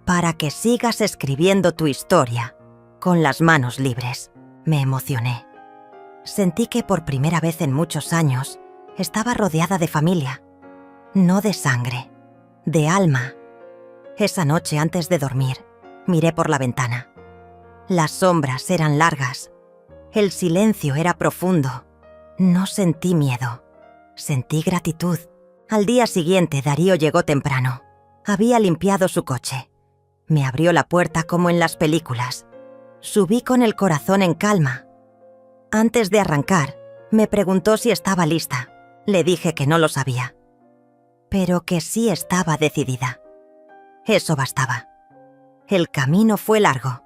«Para que sigas escribiendo tu historia, con las manos libres». Me emocioné. Sentí que por primera vez en muchos años estaba rodeada de familia. No de sangre, de alma. Esa noche antes de dormir, miré por la ventana. Las sombras eran largas. El silencio era profundo. No sentí miedo. Sentí gratitud. Al día siguiente, Darío llegó temprano. Había limpiado su coche. Me abrió la puerta como en las películas. Subí con el corazón en calma. Antes de arrancar, me preguntó si estaba lista. Le dije que no lo sabía, pero que sí estaba decidida. Eso bastaba. El camino fue largo,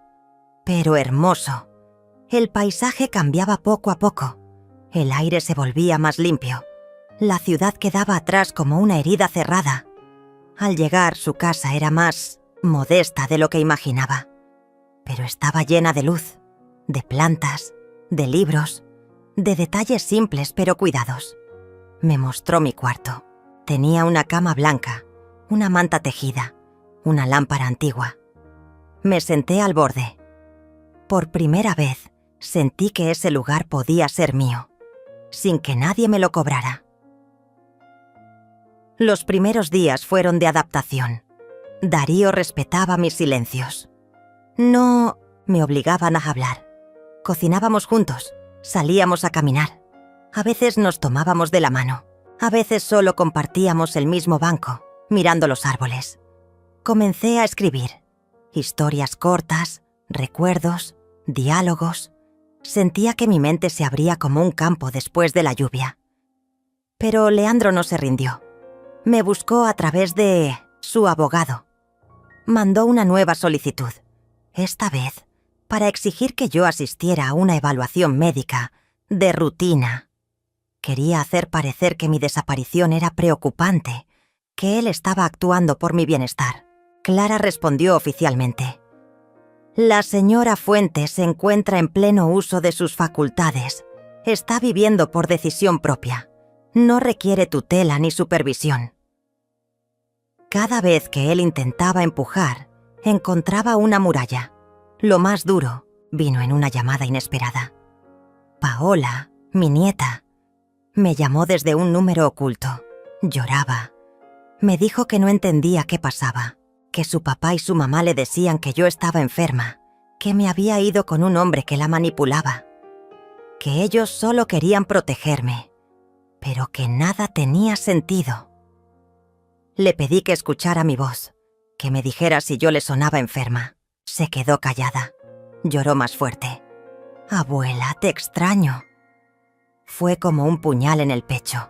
pero hermoso. El paisaje cambiaba poco a poco. El aire se volvía más limpio. La ciudad quedaba atrás como una herida cerrada. Al llegar, su casa era más modesta de lo que imaginaba, pero estaba llena de luz, de plantas, de libros, de detalles simples pero cuidados. Me mostró mi cuarto. Tenía una cama blanca, una manta tejida, una lámpara antigua. Me senté al borde. Por primera vez, sentí que ese lugar podía ser mío, sin que nadie me lo cobrara. Los primeros días fueron de adaptación. Darío respetaba mis silencios. No me obligaban a hablar. Cocinábamos juntos, salíamos a caminar. A veces nos tomábamos de la mano. A veces solo compartíamos el mismo banco, mirando los árboles. Comencé a escribir. Historias cortas, recuerdos, diálogos. Sentía que mi mente se abría como un campo después de la lluvia. Pero Leandro no se rindió. Me buscó a través de su abogado. Mandó una nueva solicitud. Esta vez, para exigir que yo asistiera a una evaluación médica de rutina. Quería hacer parecer que mi desaparición era preocupante, que él estaba actuando por mi bienestar. Clara respondió oficialmente: «La señora Fuentes se encuentra en pleno uso de sus facultades. Está viviendo por decisión propia. No requiere tutela ni supervisión». Cada vez que él intentaba empujar, encontraba una muralla. Lo más duro vino en una llamada inesperada. Paola, mi nieta, me llamó desde un número oculto. Lloraba. Me dijo que no entendía qué pasaba, que su papá y su mamá le decían que yo estaba enferma, que me había ido con un hombre que la manipulaba, que ellos solo querían protegerme, pero que nada tenía sentido. Le pedí que escuchara mi voz, que me dijera si yo le sonaba enferma. Se quedó callada. Lloró más fuerte. «Abuela, te extraño». Fue como un puñal en el pecho.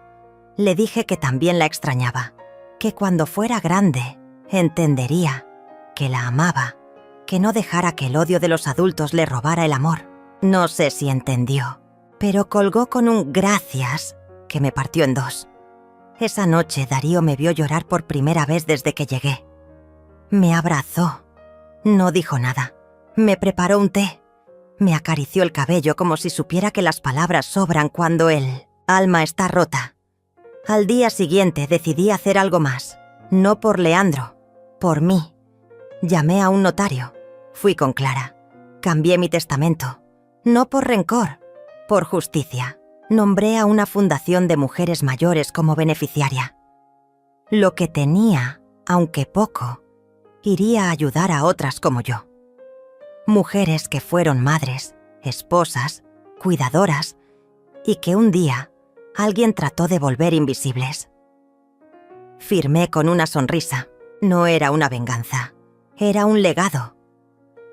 Le dije que también la extrañaba, que cuando fuera grande entendería, que la amaba, que no dejara que el odio de los adultos le robara el amor. No sé si entendió, pero colgó con un «gracias» que me partió en dos. Esa noche Darío me vio llorar por primera vez desde que llegué. Me abrazó. No dijo nada. Me preparó un té. Me acarició el cabello como si supiera que las palabras sobran cuando el alma está rota. Al día siguiente decidí hacer algo más. No por Leandro, por mí. Llamé a un notario. Fui con Clara. Cambié mi testamento. No por rencor, por justicia. Nombré a una fundación de mujeres mayores como beneficiaria. Lo que tenía, aunque poco, iría a ayudar a otras como yo. Mujeres que fueron madres, esposas, cuidadoras, y que un día alguien trató de volver invisibles. Firmé con una sonrisa. No era una venganza, era un legado.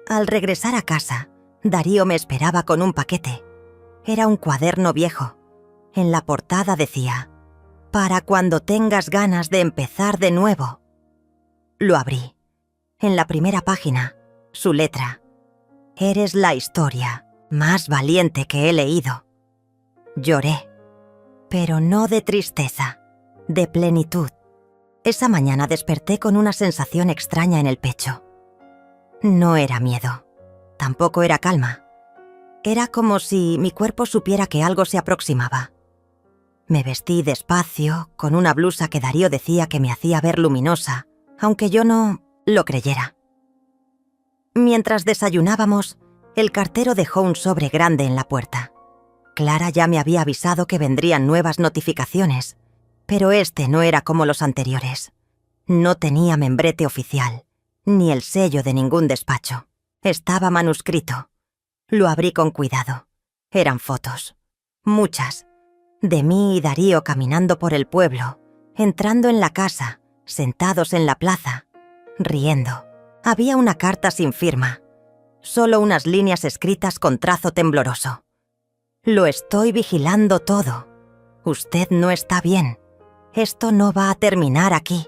Al regresar a casa, Darío me esperaba con un paquete. Era un cuaderno viejo. En la portada decía: Para cuando tengas ganas de empezar de nuevo. Lo abrí. En la primera página, su letra. Eres la historia más valiente que he leído. Lloré, pero no de tristeza, de plenitud. Esa mañana desperté con una sensación extraña en el pecho. No era miedo, tampoco era calma. Era como si mi cuerpo supiera que algo se aproximaba. Me vestí despacio, con una blusa que Darío decía que me hacía ver luminosa, aunque yo no lo creyera. Mientras desayunábamos, el cartero dejó un sobre grande en la puerta. Clara ya me había avisado que vendrían nuevas notificaciones, pero este no era como los anteriores. No tenía membrete oficial, ni el sello de ningún despacho. Estaba manuscrito. Lo abrí con cuidado. Eran fotos. Muchas. De mí y Darío caminando por el pueblo, entrando en la casa, sentados en la plaza, riendo. Había una carta sin firma. Solo unas líneas escritas con trazo tembloroso. Lo estoy vigilando todo. Usted no está bien. Esto no va a terminar aquí.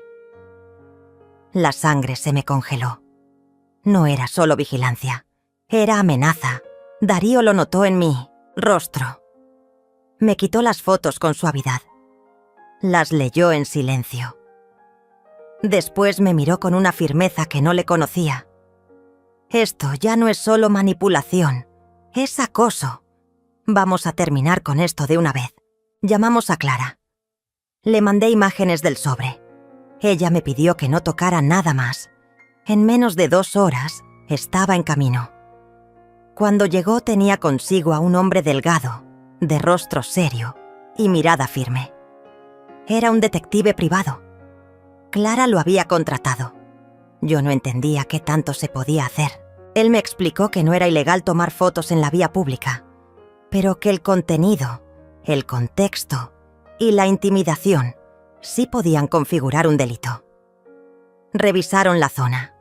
La sangre se me congeló. No era solo vigilancia. Era amenaza. Darío lo notó en mi rostro. Me quitó las fotos con suavidad. Las leyó en silencio. Después me miró con una firmeza que no le conocía. Esto ya no es solo manipulación, es acoso. Vamos a terminar con esto de una vez. Llamamos a Clara. Le mandé imágenes del sobre. Ella me pidió que no tocara nada más. En menos de 2 horas estaba en camino. Cuando llegó tenía consigo a un hombre delgado, de rostro serio y mirada firme. Era un detective privado. Clara lo había contratado. Yo no entendía qué tanto se podía hacer. Él me explicó que no era ilegal tomar fotos en la vía pública, pero que el contenido, el contexto y la intimidación sí podían configurar un delito. Revisaron la zona.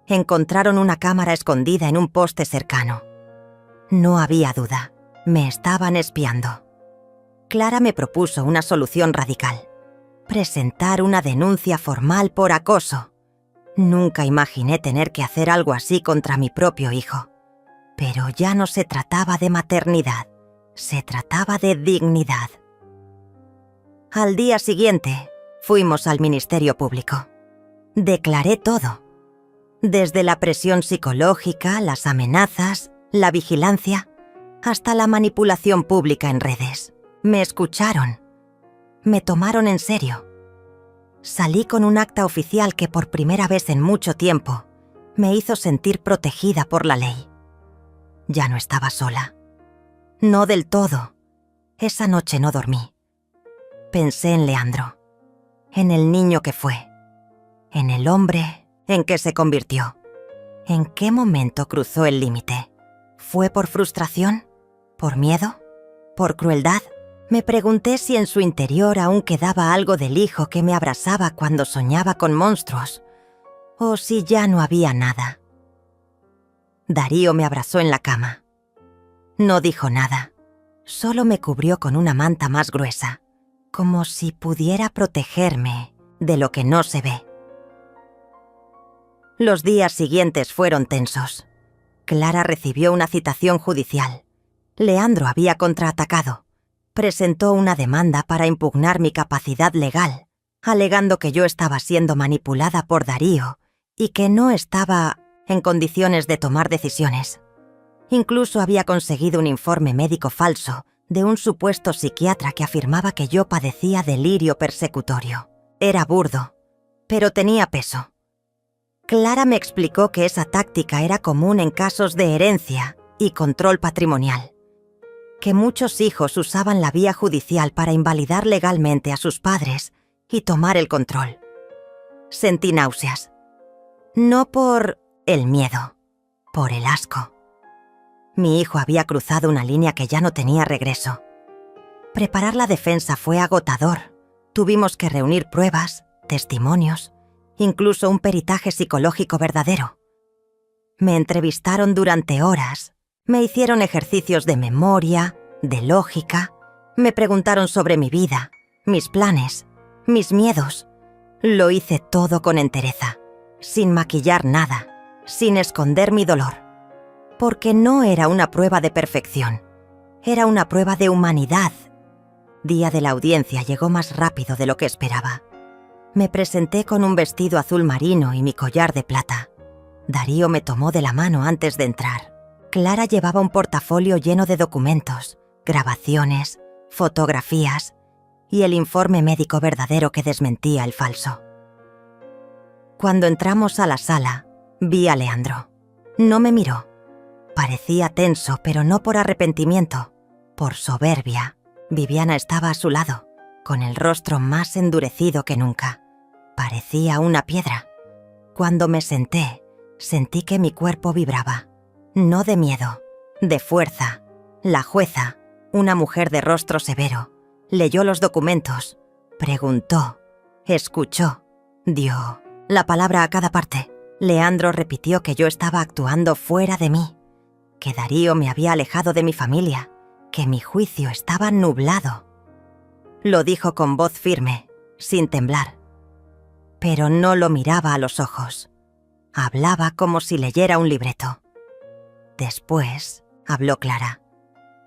Encontraron una cámara escondida en un poste cercano. No había duda. Me estaban espiando. Clara me propuso una solución radical. Presentar una denuncia formal por acoso. Nunca imaginé tener que hacer algo así contra mi propio hijo. Pero ya no se trataba de maternidad, se trataba de dignidad. Al día siguiente, fuimos al Ministerio Público. Declaré todo. Desde la presión psicológica, las amenazas, la vigilancia, hasta la manipulación pública en redes. Me escucharon. Me tomaron en serio. Salí con un acta oficial que por primera vez en mucho tiempo me hizo sentir protegida por la ley. Ya no estaba sola. No del todo. Esa noche no dormí. Pensé en Leandro, en el niño que fue, en el hombre en que se convirtió. ¿En qué momento cruzó el límite? ¿Fue por frustración? ¿Por miedo? ¿Por crueldad? Me pregunté si en su interior aún quedaba algo del hijo que me abrazaba cuando soñaba con monstruos, o si ya no había nada. Darío me abrazó en la cama. No dijo nada, solo me cubrió con una manta más gruesa, como si pudiera protegerme de lo que no se ve. Los días siguientes fueron tensos. Clara recibió una citación judicial. Leandro había contraatacado. Presentó una demanda para impugnar mi capacidad legal, alegando que yo estaba siendo manipulada por Darío y que no estaba en condiciones de tomar decisiones. Incluso había conseguido un informe médico falso de un supuesto psiquiatra que afirmaba que yo padecía delirio persecutorio. Era burdo, pero tenía peso. Clara me explicó que esa táctica era común en casos de herencia y control patrimonial, que muchos hijos usaban la vía judicial para invalidar legalmente a sus padres y tomar el control. Sentí náuseas. No por el miedo, por el asco. Mi hijo había cruzado una línea que ya no tenía regreso. Preparar la defensa fue agotador. Tuvimos que reunir pruebas, testimonios, incluso un peritaje psicológico verdadero. Me entrevistaron durante horas. Me hicieron ejercicios de memoria, de lógica. Me preguntaron sobre mi vida, mis planes, mis miedos. Lo hice todo con entereza, sin maquillar nada, sin esconder mi dolor. Porque no era una prueba de perfección, era una prueba de humanidad. Día de la audiencia llegó más rápido de lo que esperaba. Me presenté con un vestido azul marino y mi collar de plata. Darío me tomó de la mano antes de entrar. Clara llevaba un portafolio lleno de documentos, grabaciones, fotografías y el informe médico verdadero que desmentía el falso. Cuando entramos a la sala, vi a Leandro. No me miró. Parecía tenso, pero no por arrepentimiento, por soberbia. Viviana estaba a su lado, con el rostro más endurecido que nunca. Parecía una piedra. Cuando me senté, sentí que mi cuerpo vibraba. No de miedo, de fuerza. La jueza, una mujer de rostro severo, leyó los documentos, preguntó, escuchó, dio la palabra a cada parte. Leandro repitió que yo estaba actuando fuera de mí, que Darío me había alejado de mi familia, que mi juicio estaba nublado. Lo dijo con voz firme, sin temblar. Pero no lo miraba a los ojos. Hablaba como si leyera un libreto. Después habló Clara.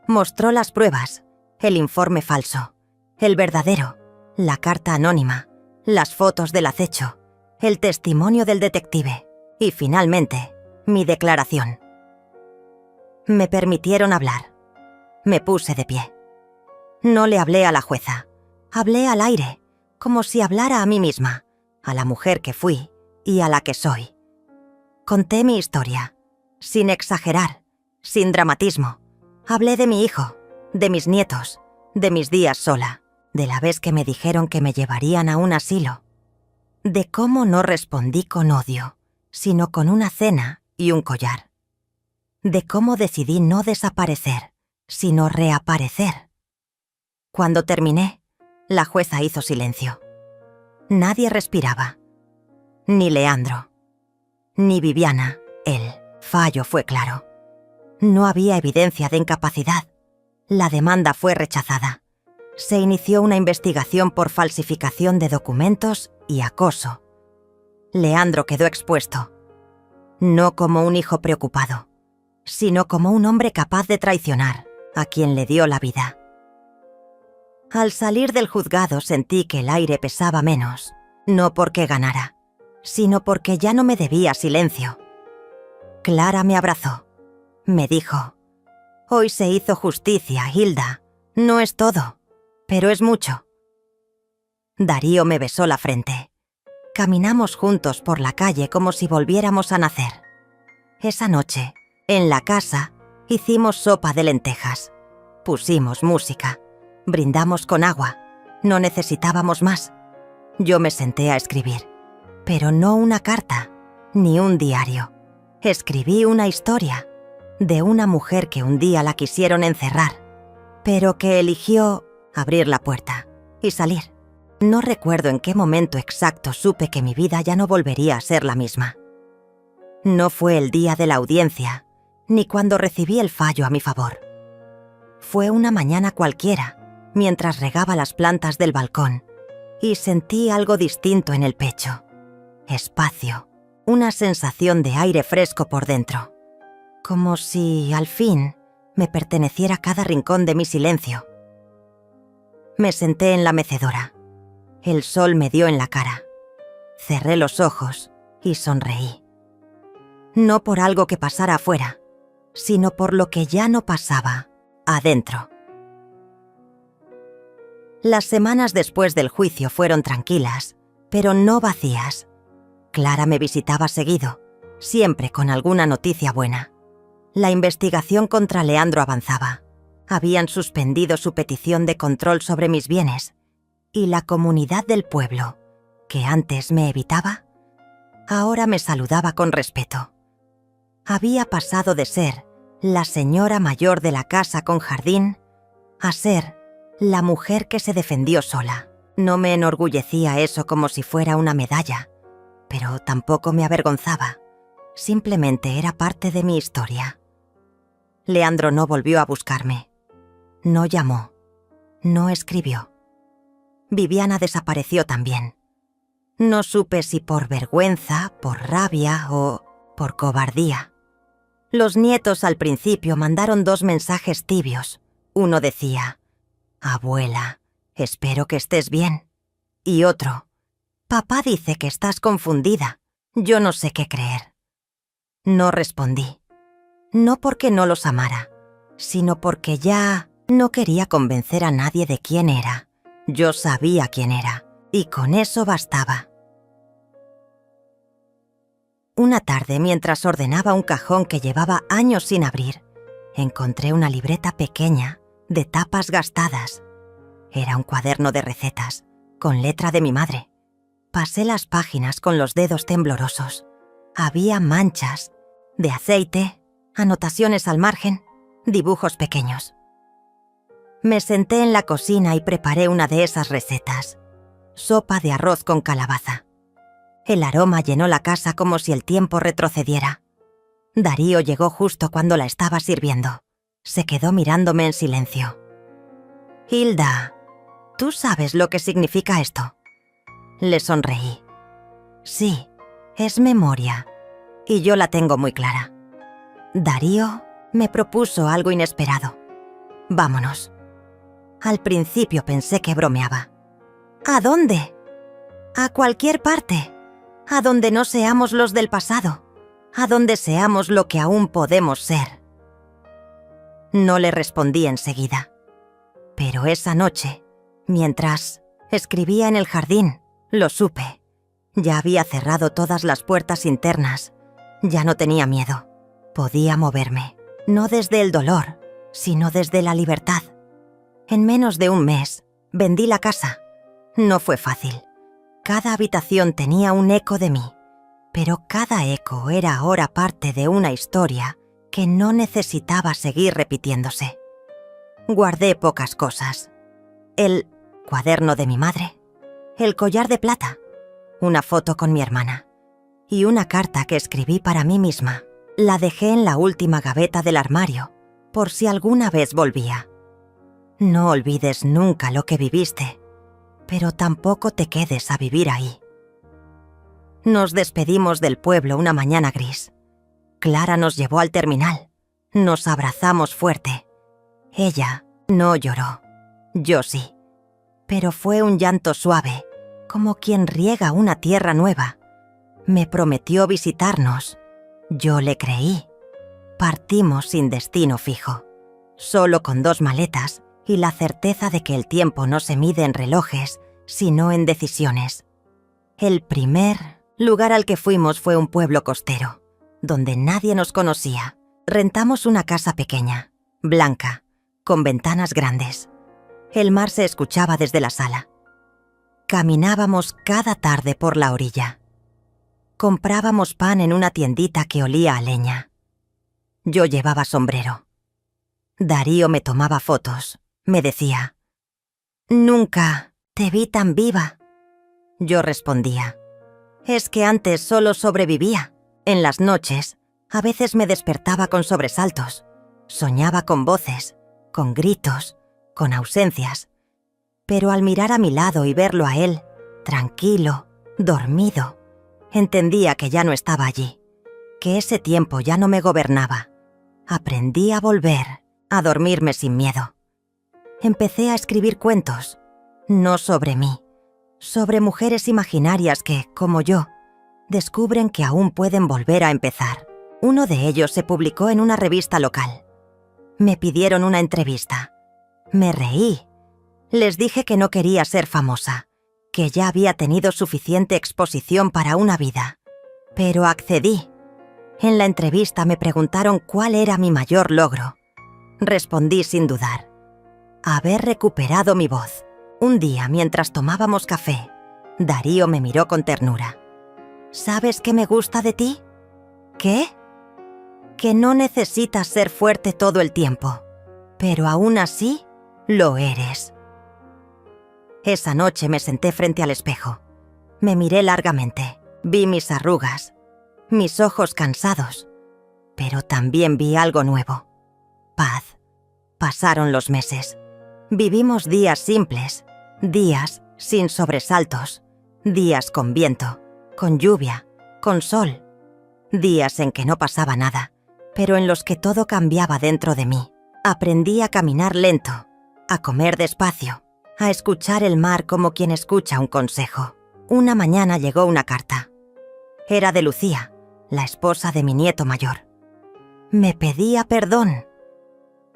Mostró las pruebas, el informe falso, el verdadero, la carta anónima, las fotos del acecho, el testimonio del detective y, finalmente, mi declaración. Me permitieron hablar. Me puse de pie. No le hablé a la jueza. Hablé al aire, como si hablara a mí misma, a la mujer que fui y a la que soy. Conté mi historia, sin exagerar, sin dramatismo. Hablé de mi hijo, de mis nietos, de mis días sola, de la vez que me dijeron que me llevarían a un asilo, de cómo no respondí con odio, sino con una cena y un collar, de cómo decidí no desaparecer, sino reaparecer. Cuando terminé, la jueza hizo silencio. Nadie respiraba. Ni Leandro, ni Viviana. El fallo fue claro. No había evidencia de incapacidad. La demanda fue rechazada. Se inició una investigación por falsificación de documentos y acoso. Leandro quedó expuesto, no como un hijo preocupado, sino como un hombre capaz de traicionar a quien le dio la vida. Al salir del juzgado sentí que el aire pesaba menos, no porque ganara, sino porque ya no me debía silencio. Clara me abrazó. Me dijo: «Hoy se hizo justicia, Hilda. No es todo, pero es mucho». Darío me besó la frente. Caminamos juntos por la calle como si volviéramos a nacer. Esa noche, en la casa, hicimos sopa de lentejas. Pusimos música. Brindamos con agua. No necesitábamos más. Yo me senté a escribir, pero no una carta, ni un diario. Escribí una historia de una mujer que un día la quisieron encerrar, pero que eligió abrir la puerta y salir. No recuerdo en qué momento exacto supe que mi vida ya no volvería a ser la misma. No fue el día de la audiencia, ni cuando recibí el fallo a mi favor. Fue una mañana cualquiera, mientras regaba las plantas del balcón, y sentí algo distinto en el pecho. Espacio, una sensación de aire fresco por dentro. Como si, al fin, me perteneciera cada rincón de mi silencio. Me senté en la mecedora. El sol me dio en la cara. Cerré los ojos y sonreí. No por algo que pasara afuera, sino por lo que ya no pasaba adentro. Las semanas después del juicio fueron tranquilas, pero no vacías. Clara me visitaba seguido, siempre con alguna noticia buena. La investigación contra Leandro avanzaba. Habían suspendido su petición de control sobre mis bienes, y la comunidad del pueblo, que antes me evitaba, ahora me saludaba con respeto. Había pasado de ser la señora mayor de la casa con jardín a ser la mujer que se defendió sola. No me enorgullecía eso como si fuera una medalla, pero tampoco me avergonzaba. Simplemente era parte de mi historia. Leandro no volvió a buscarme. No llamó. No escribió. Viviana desapareció también. No supe si por vergüenza, por rabia o por cobardía. Los nietos al principio mandaron 2 mensajes tibios. Uno decía: «Abuela, espero que estés bien». Y otro: «Papá dice que estás confundida. Yo no sé qué creer». No respondí. No porque no los amara, sino porque ya no quería convencer a nadie de quién era. Yo sabía quién era, y con eso bastaba. Una tarde, mientras ordenaba un cajón que llevaba años sin abrir, encontré una libreta pequeña, de tapas gastadas. Era un cuaderno de recetas, con letra de mi madre. Pasé las páginas con los dedos temblorosos. Había manchas de aceite, anotaciones al margen, dibujos pequeños. Me senté en la cocina y preparé una de esas recetas. Sopa de arroz con calabaza. El aroma llenó la casa como si el tiempo retrocediera. Darío llegó justo cuando la estaba sirviendo. Se quedó mirándome en silencio. «Hilda, ¿tú sabes lo que significa esto?». Le sonreí. «Sí, es memoria, y yo la tengo muy clara». Darío me propuso algo inesperado. «Vámonos». Al principio pensé que bromeaba. «¿A dónde?». «A cualquier parte. A donde no seamos los del pasado. A donde seamos lo que aún podemos ser». No le respondí enseguida. Pero esa noche, mientras escribía en el jardín, lo supe. Ya había cerrado todas las puertas internas. Ya no tenía miedo. Podía moverme, no desde el dolor, sino desde la libertad. En menos de un mes, vendí la casa. No fue fácil. Cada habitación tenía un eco de mí, pero cada eco era ahora parte de una historia que no necesitaba seguir repitiéndose. Guardé pocas cosas. El cuaderno de mi madre, el collar de plata, una foto con mi hermana y una carta que escribí para mí misma. La dejé en la última gaveta del armario, por si alguna vez volvía. No olvides nunca lo que viviste, pero tampoco te quedes a vivir ahí. Nos despedimos del pueblo una mañana gris. Clara nos llevó al terminal. Nos abrazamos fuerte. Ella no lloró. Yo sí. Pero fue un llanto suave, como quien riega una tierra nueva. Me prometió visitarnos. Yo le creí. Partimos sin destino fijo, solo con 2 maletas y la certeza de que el tiempo no se mide en relojes, sino en decisiones. El primer lugar al que fuimos fue un pueblo costero, donde nadie nos conocía. Rentamos una casa pequeña, blanca, con ventanas grandes. El mar se escuchaba desde la sala. Caminábamos cada tarde por la orilla. Comprábamos pan en una tiendita que olía a leña. Yo llevaba sombrero. Darío me tomaba fotos. Me decía: «Nunca te vi tan viva». Yo respondía: «Es que antes solo sobrevivía. En las noches, a veces me despertaba con sobresaltos. Soñaba con voces, con gritos, con ausencias. Pero al mirar a mi lado y verlo a él, tranquilo, dormido, entendía que ya no estaba allí, que ese tiempo ya no me gobernaba. Aprendí a volver, a dormirme sin miedo. Empecé a escribir cuentos, no sobre mí, sobre mujeres imaginarias que, como yo, descubren que aún pueden volver a empezar. Uno de ellos se publicó en una revista local. Me pidieron una entrevista. Me reí. Les dije que no quería ser famosa, que ya había tenido suficiente exposición para una vida. Pero accedí. En la entrevista me preguntaron cuál era mi mayor logro. Respondí sin dudar: haber recuperado mi voz. Un día, mientras tomábamos café, Darío me miró con ternura. ¿Sabes qué me gusta de ti? ¿Qué? Que no necesitas ser fuerte todo el tiempo, pero aún así lo eres. Esa noche me senté frente al espejo. Me miré largamente. Vi mis arrugas, mis ojos cansados, pero también vi algo nuevo: paz. Pasaron los meses. Vivimos días simples, días sin sobresaltos, días con viento, con lluvia, con sol, días en que no pasaba nada, pero en los que todo cambiaba dentro de mí. Aprendí a caminar lento, a comer despacio, a escuchar el mar como quien escucha un consejo. Una mañana llegó una carta. Era de Lucía, la esposa de mi nieto mayor. Me pedía perdón.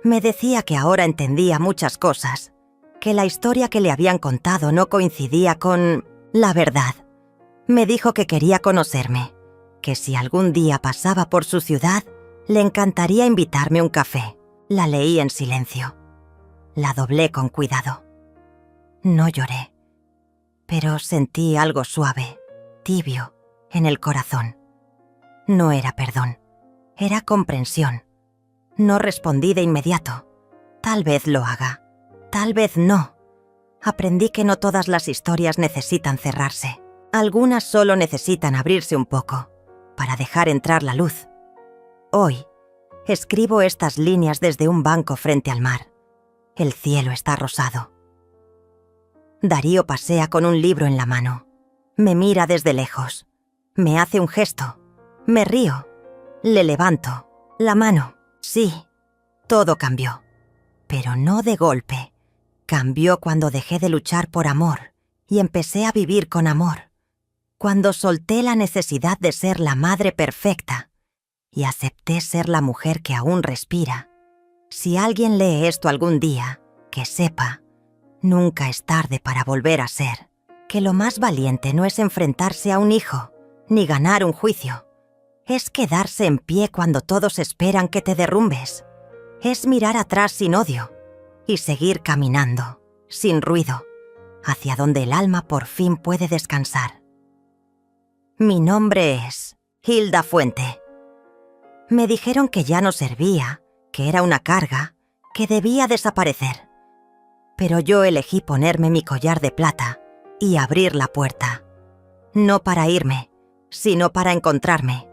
Me decía que ahora entendía muchas cosas, que la historia que le habían contado no coincidía con la verdad. Me dijo que quería conocerme, que si algún día pasaba por su ciudad, le encantaría invitarme un café. La leí en silencio. La doblé con cuidado. No lloré, pero sentí algo suave, tibio, en el corazón. No era perdón, era comprensión. No respondí de inmediato. Tal vez lo haga, tal vez no. Aprendí que no todas las historias necesitan cerrarse. Algunas solo necesitan abrirse un poco, para dejar entrar la luz. Hoy, escribo estas líneas desde un banco frente al mar. El cielo está rosado. Darío pasea con un libro en la mano. Me mira desde lejos. Me hace un gesto. Me río. Le levanto la mano. Sí, todo cambió. Pero no de golpe. Cambió cuando dejé de luchar por amor y empecé a vivir con amor. Cuando solté la necesidad de ser la madre perfecta y acepté ser la mujer que aún respira. Si alguien lee esto algún día, que sepa, nunca es tarde para volver a ser. Que lo más valiente no es enfrentarse a un hijo, ni ganar un juicio. Es quedarse en pie cuando todos esperan que te derrumbes. Es mirar atrás sin odio y seguir caminando, sin ruido, hacia donde el alma por fin puede descansar. Mi nombre es Hilda Fuente. Me dijeron que ya no servía, que era una carga, que debía desaparecer. Pero yo elegí ponerme mi collar de plata y abrir la puerta. No para irme, sino para encontrarme.